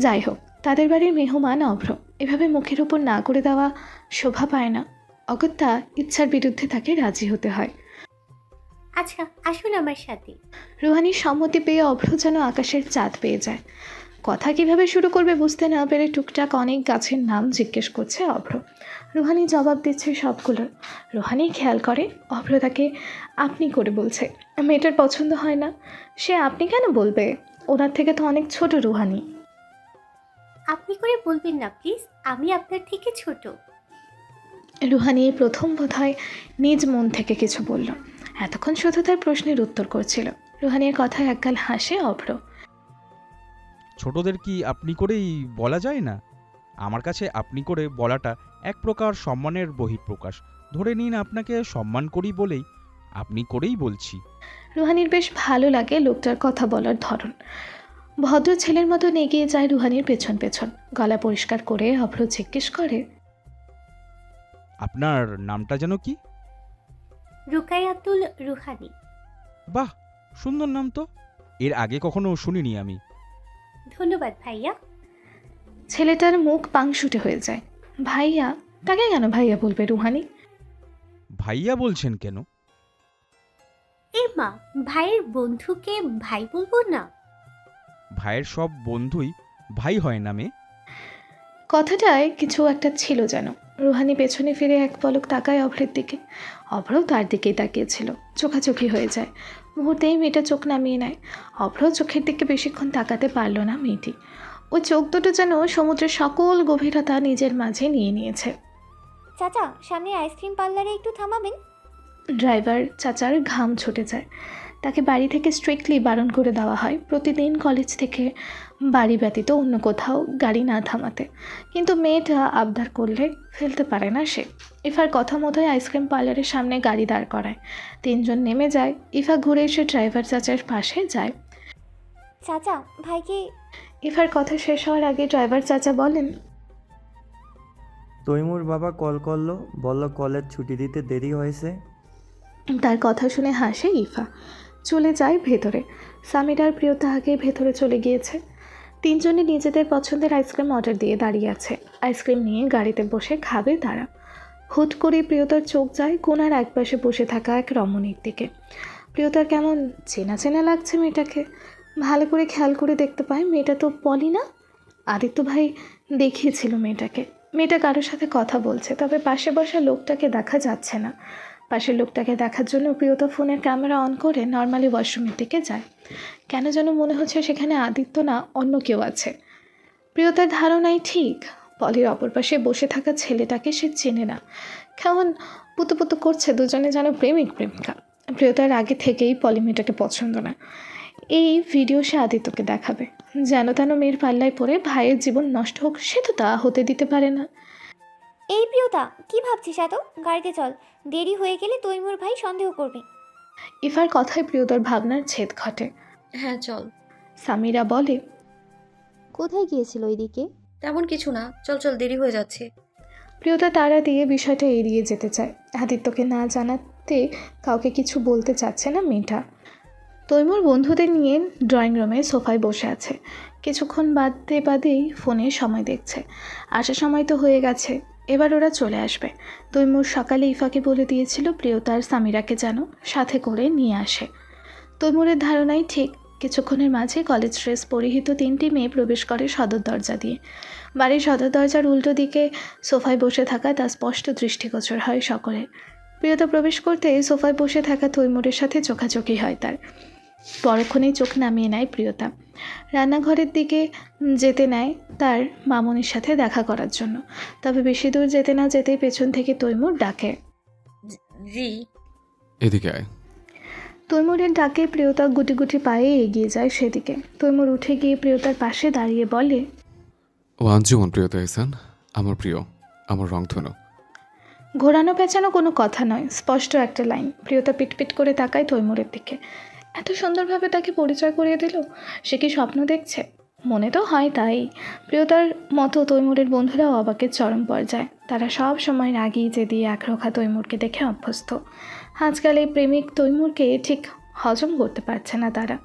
যাই হোক, তাদের বাড়ির মেহমান অভ্র, এভাবে মুখের উপর না করে দেওয়া শোভা পায় না। অগত্যা ইচ্ছার বিরুদ্ধে তাকে রাজি হতে হয়। আচ্ছা আসুন আমার সাথে। রুহানির সম্মতি পেয়ে অভ্র যেন আকাশের চাঁদ পেয়ে যায়। কথা কিভাবে শুরু করবে বুঝতে না পেরে টুকটাক অনেক গাছের নাম জিজ্ঞেস করছে অভ্র। রুহানি জবাব দিচ্ছে সবগুলোর। রুহানি খেয়াল করে অভ্র তাকে আপনি করে বলছে। মেয়েটার পছন্দ হয় না। সে আপনি কেন বলবে? ওনার থেকে তো অনেক ছোট রুহানি। আপনি করে বলবেন না প্লিজ, আমি আপনার থেকে ছোট। রুহানি এই প্রথম বোধহয় নিজ মন থেকে কিছু বলল। এতক্ষণ শুধু তার প্রশ্নের উত্তর করছিল। রুহানির কথায় একগাল হাসে অভ্র। ছোটদের কি আপনি করেই বলা যায় না? আমার কাছে আপনি করে বলাটা এক প্রকার সম্মানের বহিঃপ্রকাশ। ধরে নিন আপনাকে সম্মান করি বলেই আপনি করেই বলছি। রুহানির বেশ ভালো লাগে লোকটার কথা বলার ধরন। ভদ্র ছেলের মতো এগিয়ে যায় রুহানির পেছন পেছন। গলা পরিষ্কার করে অভ্র জিজ্ঞেস করে, আপনার নামটা যেন কি? রুকায়াতুল রুহানি। বাহ, সুন্দর নাম তো। এর আগে কখনো শুনিনি আমি। ধন্যবাদ ভাইয়া। ছেলেটার মুখ পাংশুটে হয়ে যায়। ভাইয়া? তাকে কেন ভাইয়া বলবে রুহানি? ভাইয়া বলছেন কেন? এ মা, ভাইয়ের বন্ধুকে ভাই বলবো না? ভাইয়ের সব বন্ধুই ভাই হয় না মেয়ে। কথাটায় কিছু একটা ছিল যেন। রুহানি পেছনে ফিরে এক পলক তাকায় অভ্রের দিকে। অভ্রও তার দিকেই তাকিয়েছিল। চোখাচোখি হয়ে যায়। মুহূর্তেই মেয়েটা চোখ নামিয়ে নেয়। অভ্র চোখের দিকে বেশিক্ষণ তাকাতে পারল না মেয়েটি। ওই চোখ দুটো যেন সমুদ্রের সকল গভীরতা নিজের মাঝে নিয়ে নিয়েছে। চাচা, সামনে আইসক্রিম পার্লারে একটু থামাবেন? ড্রাইভার চাচার ঘাম ছুটে যায়। তাকে বাড়ি থেকে স্ট্রিক্টলি বারণ করে দেওয়া হয় প্রতিদিন কলেজ থেকে বাড়ি ব্যতীত অন্য কোথাও গাড়ি না থামাতে। কিন্তু মেয়েটা আবদার করলে ফেলতে পারে না সে। ইফার কথা মতোই আইসক্রিম পার্লারের সামনে গাড়ি দাঁড় করায়। তিনজন নেমে যায়। ইফা ঘুরে এসে ড্রাইভার চাচার পাশে যায়। চাচা, ভাইকে। ইফার কথা শেষ হওয়ার আগে ড্রাইভার চাচা বলেন, তৈমুর বাবা কল করলো, বলল কলেজ ছুটি দিতে দেরি হয়েছে। তার কথা শুনে হাসে ইফা। চলে যায় ভেতরে। সামিরা আর প্রিয়তা আগে ভেতরে চলে গিয়েছে। তিনজনে নিজেদের পছন্দের আইসক্রিম অর্ডার দিয়ে দাঁড়িয়ে আছে। আইসক্রিম নিয়ে গাড়িতে বসে খাবে তারা। হুট করে প্রিয়তার চোখ যায় কোণার একপাশে বসে থাকা এক রমণীর দিকে। প্রিয়তার কেমন চেনা চেনা লাগছে মেয়েটাকে। ভালো করে খেয়াল করে দেখতে পায় মেয়েটা তো পলি না। আদিত্য ভাই দেখিয়েছিল মেয়েটাকে। মেয়েটা কারোর সাথে কথা বলছে, তবে পাশে বসা লোকটাকে দেখা যাচ্ছে না। পাশের লোকটাকে দেখার জন্য প্রিয়তা ফোনের ক্যামেরা অন করে নর্মালি ওয়াশরুমের দিকে যায়। কেন যেন মনে হচ্ছে সেখানে আদিত্য না অন্য কেউ আছে। প্রিয়তার ধারণাই ঠিক। পলির অপর পাশে বসে থাকা ছেলেটাকে সে চেনে না। কেমন পুতু করছে দুজনে যেন প্রেমিক প্রেমিকা। প্রিয়তার আগে থেকেই পলি মেয়েটাকে পছন্দ না। এই ভিডিও সে আদিত্যকে দেখাবে। যেন তেন মেয়ের পাল্লায় পড়ে ভাইয়ের জীবন নষ্ট হোক, সে তো তা হতে দিতে পারে না। এই প্রিয়তা, কি ভাবছিস এত? গাড়িতে চল, দেরি হয়ে গেলে তৈমুর ভাই সন্দেহ করবে। ইফার কথায় প্রিয়তার ভাবনার ছেদ ঘটে। হ্যাঁ চল। সামিরা বলে, কোথায় গিয়েছিল ওইদিকে? তেমন কিছু না, চল চল, দেরি হয়ে যাচ্ছে। প্রিয়তা তাড়া দিয়ে বিষয়টা এড়িয়ে যেতে চায়। আদিত্যকে না জানাতে কাউকে কিছু বলতে চাচ্ছে না মেয়েটা। তৈমুর বন্ধুদের নিয়ে ড্রয়িং রুমে সোফায় বসে আছে। কিছুক্ষণ বাদেই ফোনে সময় দেখছে। আসার সময় তো হয়ে গেছে, এবার ওরা চলে আসবে। তৈমুর সকালে ইফাকে বলে দিয়েছিল প্রিয়তা আর সামিরাকে যেন সাথে করে নিয়ে আসে। তৈমুরের ধারণাই ঠিক। কিছুক্ষণের মাঝে কলেজ ড্রেস পরিহিত তিনটি মেয়ে প্রবেশ করে সদর দরজা দিয়ে। বাড়ির সদর দরজার উল্টো দিকে সোফায় বসে থাকা তা স্পষ্ট দৃষ্টিগোচর হয় সকলের। প্রিয়তা প্রবেশ করতে সোফায় বসে থাকা তৈমুরের সাথে চোখাচোখি হয় তার। পরক্ষণেই চোখ নামিয়ে নেয় প্রিয়তা। রান্নাঘরের দিকে যেতে নেয় তার মামনির সাথে দেখা করার জন্য। তবে বেশি দূর যেতে না যেতেই পেছন থেকে তৈমুর ডাকে, জি। এদিকে আয়। তৈমুরের ডাকে প্রিয়তা গুটি গুটি পায়ে এগিয়ে যায় সেদিকে। তৈমুর উঠে গিয়ে প্রিয়তার পাশে দাঁড়িয়ে বলে, ও আঞ্জুমন প্রিয়তা এহসান, আমার প্রিয়, আমার রংধনু। ঘোরানো পেঁচানো কোনো কথা নয়, স্পষ্ট একটা লাইন। প্রিয়তা পিটপিট করে তাকায় তৈমুরের দিকে। এত সুন্দরভাবে তাকে পরিচয় করিয়ে দিল। সে কি স্বপ্ন দেখছে? মনে তো হয় তাই। প্রিয়তার মতো তৈমুরের বন্ধুরাও অবাকের চরম পর্যায়ে। তারা সব সময় রাগি জেদি একরোখা তৈমুরকে দেখে অভ্যস্ত। আজকাল এই প্রেমিক তৈমুরকে ঠিক হজম করতে পারছে না তারা।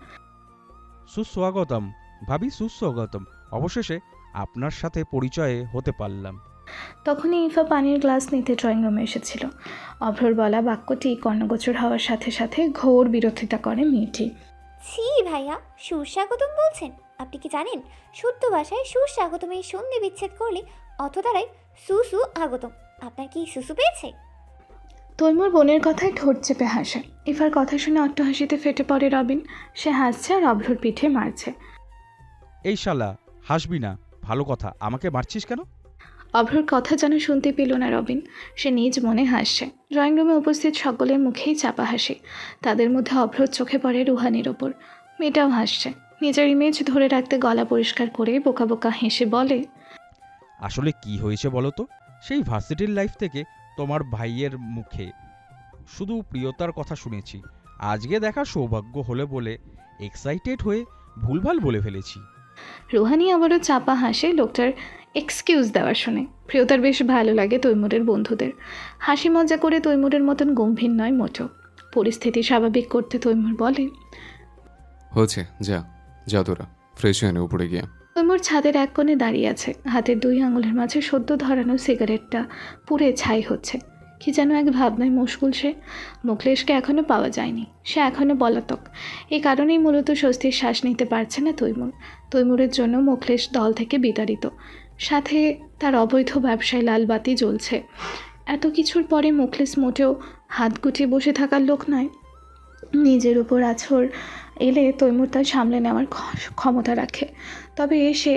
সুস্বাগতম ভাবি, সুস্বাগতম। অবশেষে আপনার সাথে পরিচয়ে হতে পারলাম। তখনই ইফা পানির গ্লাস নিতে ড্রয়িং রুমে এসেছিল। অভ্রর বলা বাক্যটি কর্ণগোচর হওয়ার সাথে সাথে ঘোর বিরোধিতা করে মেয়েটি। ছি ভাইয়া, সুস্বাগতম বলছেন? আপনি কি জানেন শুদ্ধ ভাষায় সুস্বাগতম এই সন্ধি বিচ্ছেদ করলে অত দ্বারাই সুসু আগতম। আপনার কি সুসু পেয়েছে? তৈমুর বোনের কথায় ঠোঁট চেপে হাসে। ইফার কথা শুনে অট্টহাসিতে ফেটে পড়ে রবিন। সে হাসছে আর অভ্রর পিঠে মারছে। এই শালা, হাসবি না। ভালো কথা, আমাকে মারছিস কেন? অভ্রর কথা যেন শুনতে পেল না রবিন। সে নিজ মনে হাসছে। ড্রয়িং রুমে উপস্থিত সকলের মুখেই চাপা হাসি। তাদের মধ্যে অভ্রর চোখে পড়ে রুহানির ওপর। মেয়েটাও হাসছে। নিজের ইমেজ ধরে রাখতে গলা পরিষ্কার করে বোকা বোকা হেসে বলে, আসলে কি হয়েছে বলো তো? সেই ভার্সিটির লাইফ থেকে তোমার ভাইয়ের মুখে শুধু প্রিয়তার কথা শুনেছি। আজকে দেখার সৌভাগ্য হলে বলে এক্সাইটেড হয়ে ভুলভাল বলে ফেলেছি। রুহানি আবারও চাপা হাসে লোকটার এক্সকিউজ দেওয়া শুনে। প্রিয়তার বেশ ভালো লাগে তৈমুরের বন্ধুদের। হাসি মজা করে তৈমুরের মতন গম্ভীর নয় মোটেও। পরিস্থিতি স্বাভাবিক করতে তৈমুর বলে, হয়েছে, যা তোরা ফ্রেশ হয়ে নে উপরে গিয়ে। তৈমুর ছাদের এক কোণে দাঁড়িয়ে আছে। হাতের 2 আঙুলের মাঝে সদ্য ধরানো সিগারেটটা পুড়ে ছাই হচ্ছে। কি যেন এক ভাবনায় মশগুল সে। মুখলেশকে এখনও পাওয়া যায়নি। সে এখনও পলাতক। এই কারণেই মূলত স্বস্তির শ্বাস নিতে পারছে না তৈমুর। তৈমুরের জন্য মুখলেশ দল থেকে বিতাড়িত। সাথে তার অবৈধ ব্যবসায় লাল বাতি জ্বলছে। এত কিছুর পরে মুখলেশ মোটেও হাত গুটিয়ে বসে থাকার লোক নয়। নিজের উপর আছড় এলে তৈমুর তা সামলে নেওয়ার ক্ষমতা রাখে। তবে সে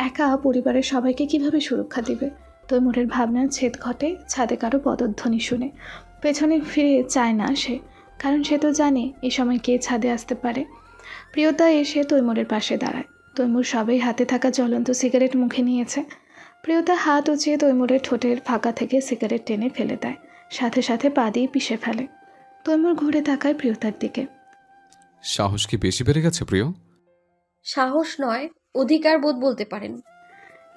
একা পরিবারের সবাইকে কিভাবে সুরক্ষা দেবে? তৈমুরের ভাবনার ছেদ ঘটে ছাদে কারো পদধ্বনি শুনে। পেছনে ফিরে চায় না সে, কারণ সে তো জানে এ সময় কে ছাদে আসতে পারে। প্রিয়তা এসে তৈমুরের পাশে দাঁড়ায়। তৈমুর সবাই হাতে থাকা জ্বলন্ত সিগারেট মুখে নিয়েছে। প্রিয়তা হাত উঁচিয়ে তৈমুরের ঠোঁটের ফাঁকা থেকে সিগারেট টেনে ফেলে দেয়। সাথে সাথে পা দিয়ে পিষে ফেলে। তৈমুর ঘুরে তাকায় প্রিয়তার দিকে। সাহস কি বেশি বেড়ে গেছে প্রিয়? সাহস নয়, অধিকার বোধ বলতে পারেন।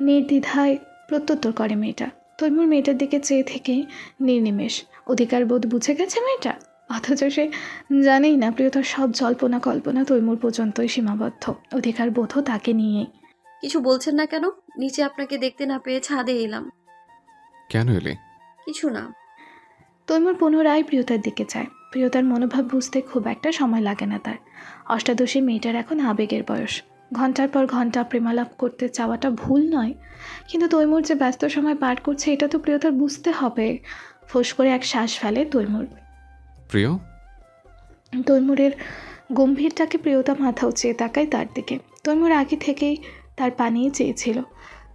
নির্দ্বিধায় প্রত্যুত্তর করে মেয়েটা। তৈমুর মেয়েটার দিকে চেয়ে থেকে নির্নিমেষ। অধিকার বোধ বুঝে গেছে মেয়েটা, অথচ সে জানেই না প্রিয়তার সব জল্পনা কল্পনা তৈমুর পর্যন্তই সীমাবদ্ধ। অধিকার বোধও তাকে নিয়েই। কিছু বলছেন না কেন? নিচে আপনাকে দেখতে না পেয়ে ছাদে এলাম। কেন এলে? কিছু না। তৈমুর পুনরায় প্রিয়তার দিকে চায়। প্রিয়তার মনোভাব বুঝতে খুব একটা সময় লাগে না তার। অষ্টাদশী মেয়েটার এখন আবেগের বয়স। ঘন্টার পর ঘন্টা প্রেমালাপ করতে চাওয়াটা ভুল নয়, কিন্তু তৈমুর যে ব্যস্ত সময় পার করছে এটা তো প্রিয়তার বুঝতে হবে। ফোঁস করে এক শ্বাস ফেলে তৈমুর। প্রিয়? তৈমুরের গম্ভীরটাকে প্রিয়তা মাথা উঁচিয়ে তাকায় তার দিকে। তৈমুর আগে থেকেই তার পানি চেয়েছিল।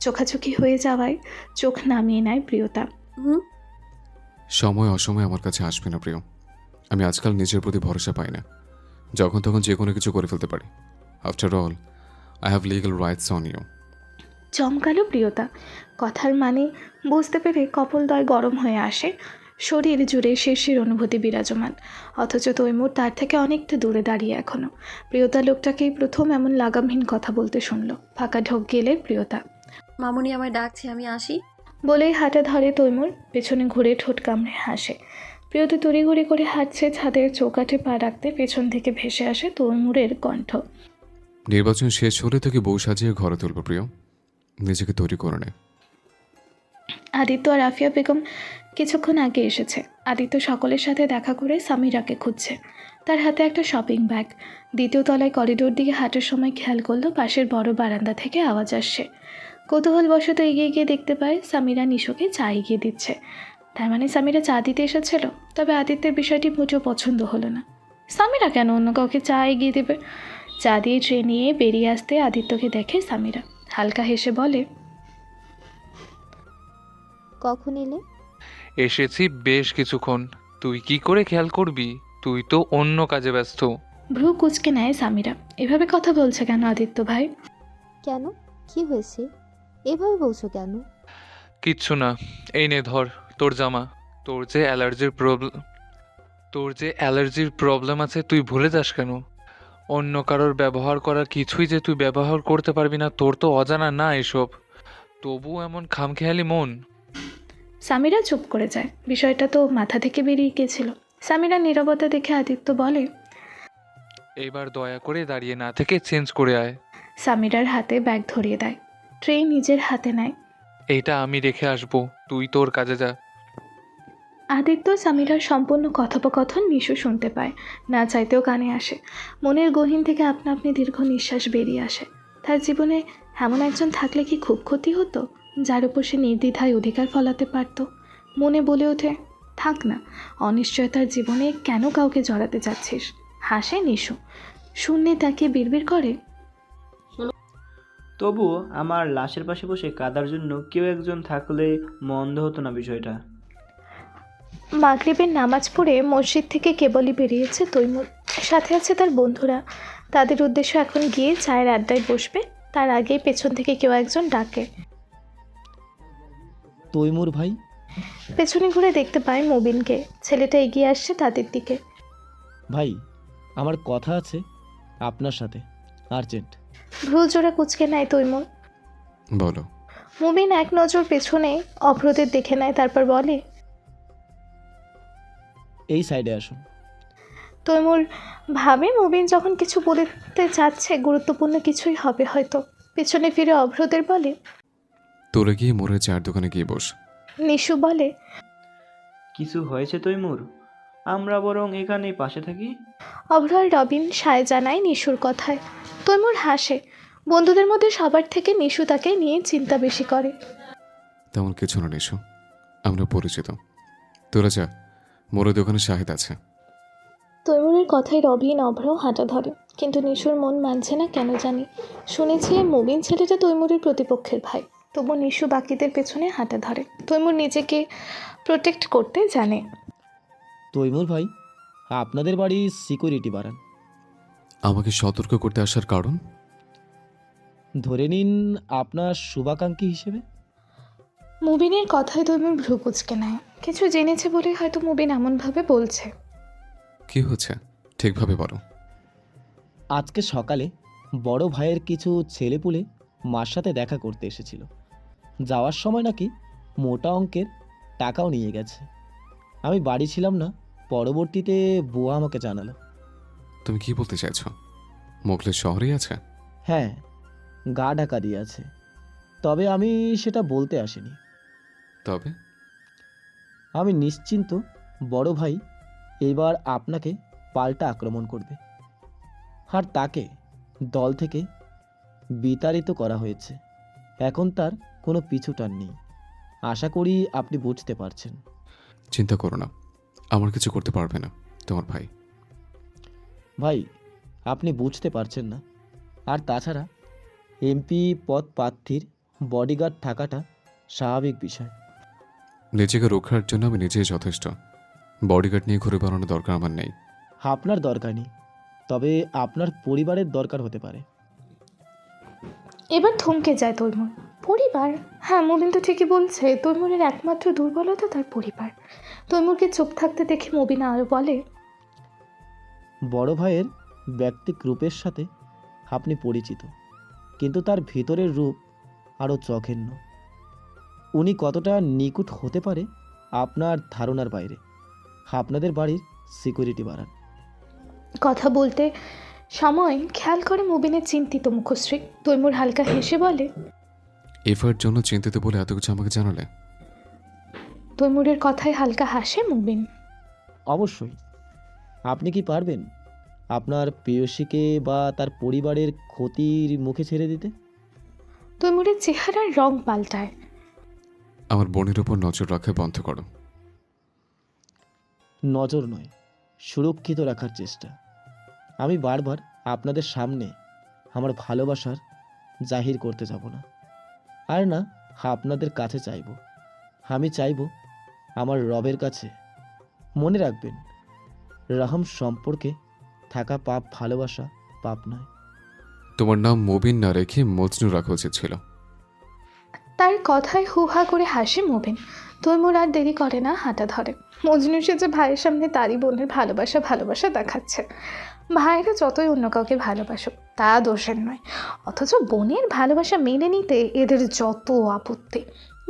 চোখাচোখি হয়ে যাওয়ায় চোখ নামিয়ে নেয় প্রিয়তা। সময় অসময় আমার কাছে আসবে না প্রিয়। আমি আজকাল নিজের প্রতি ভরসা পাই না। যখন তখন যে কোনো কিছু করে ফেলতে পারি। After all, I have legal rights on you. চমকালো প্রিয়তা। কথার মানে বুঝতে পেরে কপোলদ্বয় গরম হয়ে আসে। শরীর জুড়ে শিরশির অনুভূতি বিরাজমান। অথচ তৈমুর তার থেকে অনেকটা দূরে দাঁড়িয়ে এখনো। প্রিয়তা লোকটাকেই প্রথম এমন লাগামহীন কথা বলতে শুনল। ফাঁকা ঢোক গেলে প্রিয়তা। মামুনি আমায় ডাকছে, আমি আসি। বলেই হাঁটা ধরে তৈমুর। পেছনে ঘুরে ঠোঁট কামড়ে হাসে। প্রিয়তা তড়িঘড়ি করে হাঁটছে। ছাদের চৌকাঠে পা রাখতে পেছন থেকে ভেসে আসে তৈমুরের কণ্ঠ। নির্বাচন শেষ হলে তোকে বউ সাজিয়ে ঘরে তুলব প্রিয়। নিজেকে তৈরি করে নে। আদিত্য আর আফিয়া বেগম কিছুক্ষণ আগে এসেছে। আদিত্য সকলের সাথে দেখা করে সামিরাকে খুঁজছে। তার হাতে একটা শপিং ব্যাগ। দ্বিতীয় তলায় করিডোর দিকে হাঁটার সময় খেয়াল করলো পাশের বড় বারান্দা থেকে আওয়াজ আসছে। কৌতূহলবশত এগিয়ে গিয়ে দেখতে পায় সামিরা নিশোকে চা এগিয়ে দিচ্ছে। তার মানে সামিরা চা দিতে এসেছিল। তবে আদিত্যের বিষয়টি মোটেও পছন্দ হলো না। সামিরা কেন অন্য কাউকে চা এগিয়ে দেবে? চা দিয়ে ট্রে নিয়ে বেরিয়ে আসতে আদিত্যকে দেখে সামিরা। হালকা হেসে বলে, কখন এলে? এসেছি বেশ কিছুক্ষণ। তুই কি করে খেয়াল করবি? তুই তো অন্য কাজে ব্যস্ত। ভ্রু কুচকে নেয় সামিরা। এভাবে কথা বলছে কেন আদিত্য ভাই? কেন, কি হয়েছে? এভাবে বলছো কেন? কিচ্ছু না। এই নে ধর তোর জামা। তোর যে অ্যালার্জির প্রবলেম আছে তুই ভুলে যাস কেন? অন্য কারোর ব্যবহার করার কিছুই যে তুই ব্যবহার করতে পারবি না তোর তো অজানা না এসব। তবু এমন খামখেয়ালি মন। সামিরা চুপ করে যায়। বিষয়টা তো মাথা থেকে বেরিয়ে গিয়েছিল। সামিরা নীরবতা দেখে আদিত্য বলে, এবার দয়া করে দাঁড়িয়ে না থেকে চেঞ্জ করে আয়। সামিরার হাতে ব্যাগ ধরিয়ে দেয়। ট্রে নিজের হাতে নেয়। এইটা আমি রেখে আসবো, তুই তোর কাজে যা। আদিত্য সামিরার সম্পূর্ণ কথোপকথন নিশু শুনতে পায়। না চাইতেও কানে আসে। মনের গহীন থেকে আপনা আপনি দীর্ঘ নিঃশ্বাস বেরিয়ে আসে। তার জীবনে এমন একজন থাকলে কি খুব ক্ষতি হতো, যার উপর সে নির্দ্বিধায় অধিকার ফলাতে পারত? মনে বলে ওঠে, থাক না, অনিশ্চয়তার জীবনে কেন কাউকে জড়াতে যাচ্ছিস? হাসে নিশু। শূন্যে তাকে বিড়বিড় করে, তবুও আমার লাশের পাশে বসে কাদার জন্য কেউ একজন থাকলে মন্দ হতো না বিষয়টা। মাগরিবের নামাজ পড়ে মসজিদ থেকে কেবলই বেরিয়েছে তৈমুর, সাথে আছে তার বন্ধুরা। তাদের উদ্দেশ্য এখন গিয়ে চায়ের আড্ডায় বসবে, তার আগেই পেছন থেকে কেউ একজন ডাকে। তৈমুর ভাই। পেছনে ঘুরে দেখতে পায় মুবিনকে। ছেলেটা এগিয়ে আসছে তাদের দিকে। ভাই, আমার কথা আছে আপনার সাথে, আর্জেন্ট। ভ্রু জোড়া কুচকে নেয় তৈমুর। বলো। মুবিন এক নজর পেছনে অভ্রদের দেখে নেয়, তারপর বলে, এই সাইডে আসুন। তৈমুর ভাবে মুবিন যখন কিছু বলতে চাচ্ছে গুরুত্বপূর্ণ কিছুই হবে হয়তো। পেছনে ফিরে অভ্রদের বলে, তোরা গিয়ে মোড়ের চায়ের দোকানে গিয়ে বস। নিশু বলে, কিছু হয়েছে তৈমুর? আমরা বরং এখানেই পাশে থাকি। অভ্র আর রবিন সায় জানায় নিশুর কথায়। তৈমুর হাসে। বন্ধুদের মধ্যে সবার থেকে নিশু তাকে নিয়ে চিন্তা বেশি করে। তেমন কিছু না নিশু, আমরা পরিচিত। তোরা যা, মোড়ের দোকানে শাহিদ আছে। তৈমুরের কথায় রবিন অভ্র হাঁটা ধরে, কিন্তু নিশুর মন মানছে না কেন জানি। শুনেছি এই মুবিন ছেলেটা তৈমুরের প্রতিপক্ষের ভাই, তবু নিশু বাকিদের পেছনে হাঁটা ধরে। তৈমুর নিজেকে প্রোটেক্ট করতে জানে। তৈমুর ভাই, আপনাদের বাড়ির সিকিউরিটি বাড়ান। আমাকে সতর্ক করতে আসার কারণ? ধরে নিন আপনার শুভাকাঙ্ক্ষী হিসেবে। মুবিনের কথায় তৈমুর ভ্রু কুচকে নেয়। কিছু জেনেছে বলে হয়তো মুবিন এমনভাবে বলছে। কি হচ্ছে ঠিকভাবে বলো। আজকে সকালে বড় ভাইয়ের কিছু ছেলেপুলে মার সাথে দেখা করতে এসেছিল। যাওয়ার সময় নাকি মোটা অঙ্কের টাকাও নিয়ে গেছে। আমি বাড়ি ছিলাম না, পরবর্তীতে বুয়া আমাকে জানালো। তুমি কি বলতে চাইছো? মোগলের শহরেই আছে? হ্যাঁ, গা ঢাকা দিয়ে আছে। তবে আমি সেটা বলতে আসিনি। তবে আমি নিশ্চিন্ত বড় ভাই এবার আপনাকে পাল্টা আক্রমণ করবে, আর তাকে দল থেকে বিতাড়িত করা হয়েছে। এখন তার কোনো পিছুটান নেই। আশা করি আপনি বুঝতে পারছেন। চিন্তা করো না, আমার কিছু করতে পারবে না তোমার ভাই। ভাই, আপনি বুঝতে পারছেন না। আর তাছাড়া এমপি পদ প্রার্থীর বডিগার্ড থাকাটা স্বাভাবিক বিষয়। নিজেকে রক্ষার জন্য আমি নিজেই যথেষ্ট। বডিগার্ড নিয়ে ঘুরে বেড়ানোর দরকার আমার নেই। আপনার দরকার নেই, তবে আপনার পরিবারের দরকার হতে পারে। এবার থমকে যায় তৈমুর। পরিবার? হ্যাঁ, মুবিন তো ঠিকই বলছে। তৈমুরের একমাত্র দুর্বলতা তার পরিবার। তৈমুরকে চুপ থাকতে দেখে মুবিন আরও বলে, বড় ভাইয়ের ব্যক্তিক রূপের সাথে আপনি পরিচিত, কিন্তু তার ভিতরের রূপ আরও জঘন্য। উনি কতটা নিকুট হতে পারে আপনার ধারণার বাইরে। আপনাদের বাড়ির সিকিউরিটি বাড়ান। কথা বলতে সময় খেয়াল করে মুবিনের চিন্তিত মুখশ্রী। তৈমুর হালকা হেসে বলে, এফআইআর জন্য চিন্তিত বলে এত কিছু আমাকে জানালে? তৈমুরের কথায় হালকা হাসে মুবিন। অবশ্যই। আপনি কি পারবেন আপনার প্রেয়সীকে বা তার পরিবারের ক্ষতির মুখে ছেড়ে দিতে? তৈমুরের চেহারার রং পাল্টায়। আমার বোনের উপর নজর রাখা বন্ধ করো। নজর নয়, সুরক্ষিত রাখার চেষ্টা। আমি বারবার আপনাদের সামনে আমার ভালোবাসার জাহির করতে যাব না, আর না আপনাদের কাছে চাইব। আমি চাইব আমার রবের কাছে। মনে রাখবেন, রহম সম্পর্কে থাকা পাপ ভালোবাসা পাপ নয়। তোমার নাম মুবিন না রেখে মজনু রাখা উচিত ছিল। তার কথায় হুহা করে হাসে মুবিন। তৈমুর আর দেরি করে না, হাঁটা ধরে। মজনু সেজে ভাইয়ের সামনে তারই বোনের ভালোবাসা দেখাচ্ছে। ভাইয়েরা যতই অন্য কাউকে ভালোবাসুক তা দোষের নয়, অথচ বোনের ভালোবাসা মেনে নিতে এদের যত আপত্তি।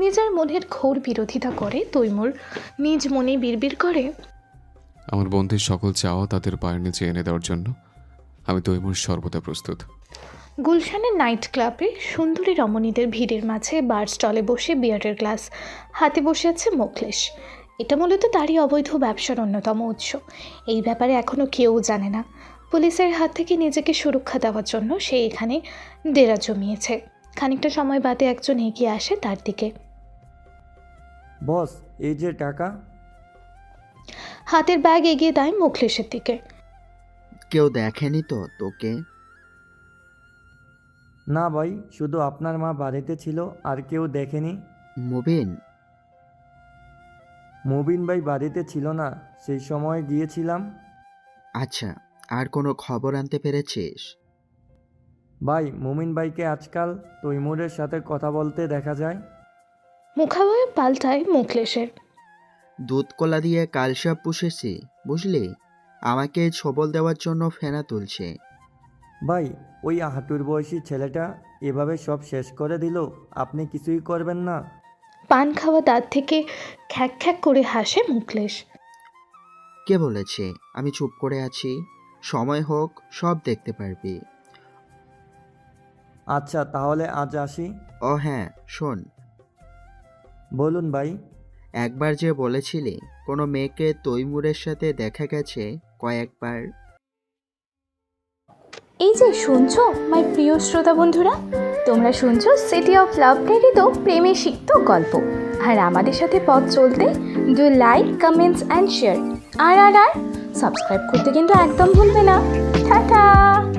নিজের মনের ঘোর বিরোধিতা করে তৈমুর। নিজ মনে বিড়বিড় করে, আমার বন্ধুর সকল চাওয়া তাদের পায়ের নিচে এনে দেওয়ার জন্য আমি তৈমুর সর্বদা প্রস্তুত। গুলশানের নাইট ক্লাবে সুন্দরী রমণীদের ভিড়ের মাঝে বার স্টলে বসে বিয়ারের গ্লাস হাতে বসে আছে মোখলেস। এটা মূলত তারই অবৈধ ব্যবসার অন্যতম উৎস। এই ব্যাপারে এখনও কেউ জানে না। পুলিশের হাত থেকে নিজেকে সুরক্ষা দেওয়ার জন্য সে এখানে ডেরা জমিয়েছে। খানিকটা সময় বাদে একজন এগিয়ে আসে তার দিকে। বস, এই যে টাকা। হাতের ব্যাগ এগিয়ে দেয় মোখলেসের দিকে। কেউ দেখেনি তো তোকে? না ভাই, শুধু আপনার মা বাড়িতে ছিল, আর কেউ দেখেনি। মুবিন ভাই বাড়িতে ছিল না, সেই সময় গিয়েছিলাম। আচ্ছা, আর কোনো খবর আনতে পেরেছিস? ভাই, মুমিন ভাইকে আজকাল তৈমুরের সাথে কথা বলতে দেখা যায়। মুখাবয় পাল্টায় মুখলেশের। দুধ কলা দিয়ে কালসাপ পুষেছি, বুঝলি? আমাকে ছবল দেওয়ার জন্য ফেনা তুলছে। ভাই, ওই হাঁটুর বয়সী ছেলেটা এভাবে সব শেষ করে দিল, আপনি কিছুই করবেন না? পান খাওয়া দাঁত থেকে খ্যাক খ্যাক করে হাসে মুখলেশ। কে বলেছে আমি চুপ করে আছি? সময় হোক, সব দেখতে পারবি। আচ্ছা, তাহলে আজ আসি। ও হ্যাঁ, শোন। বলুন ভাই। একবার যে বলেছিলি কোনো মেয়েকে তৈমুরের সাথে দেখা গেছে কয়েকবার। এই যে শুনছো মাই প্রিয় শ্রোতা বন্ধুরা, তোমরা শুনছো সিটি অফ লাভ প্রেরিত প্রেমে সিক্ত গল্প। আর আমাদের সাথে পথ চলতে do like, comments and share. আর সাবস্ক্রাইব করতে কিন্তু একদম ভুলবে না। টাটা।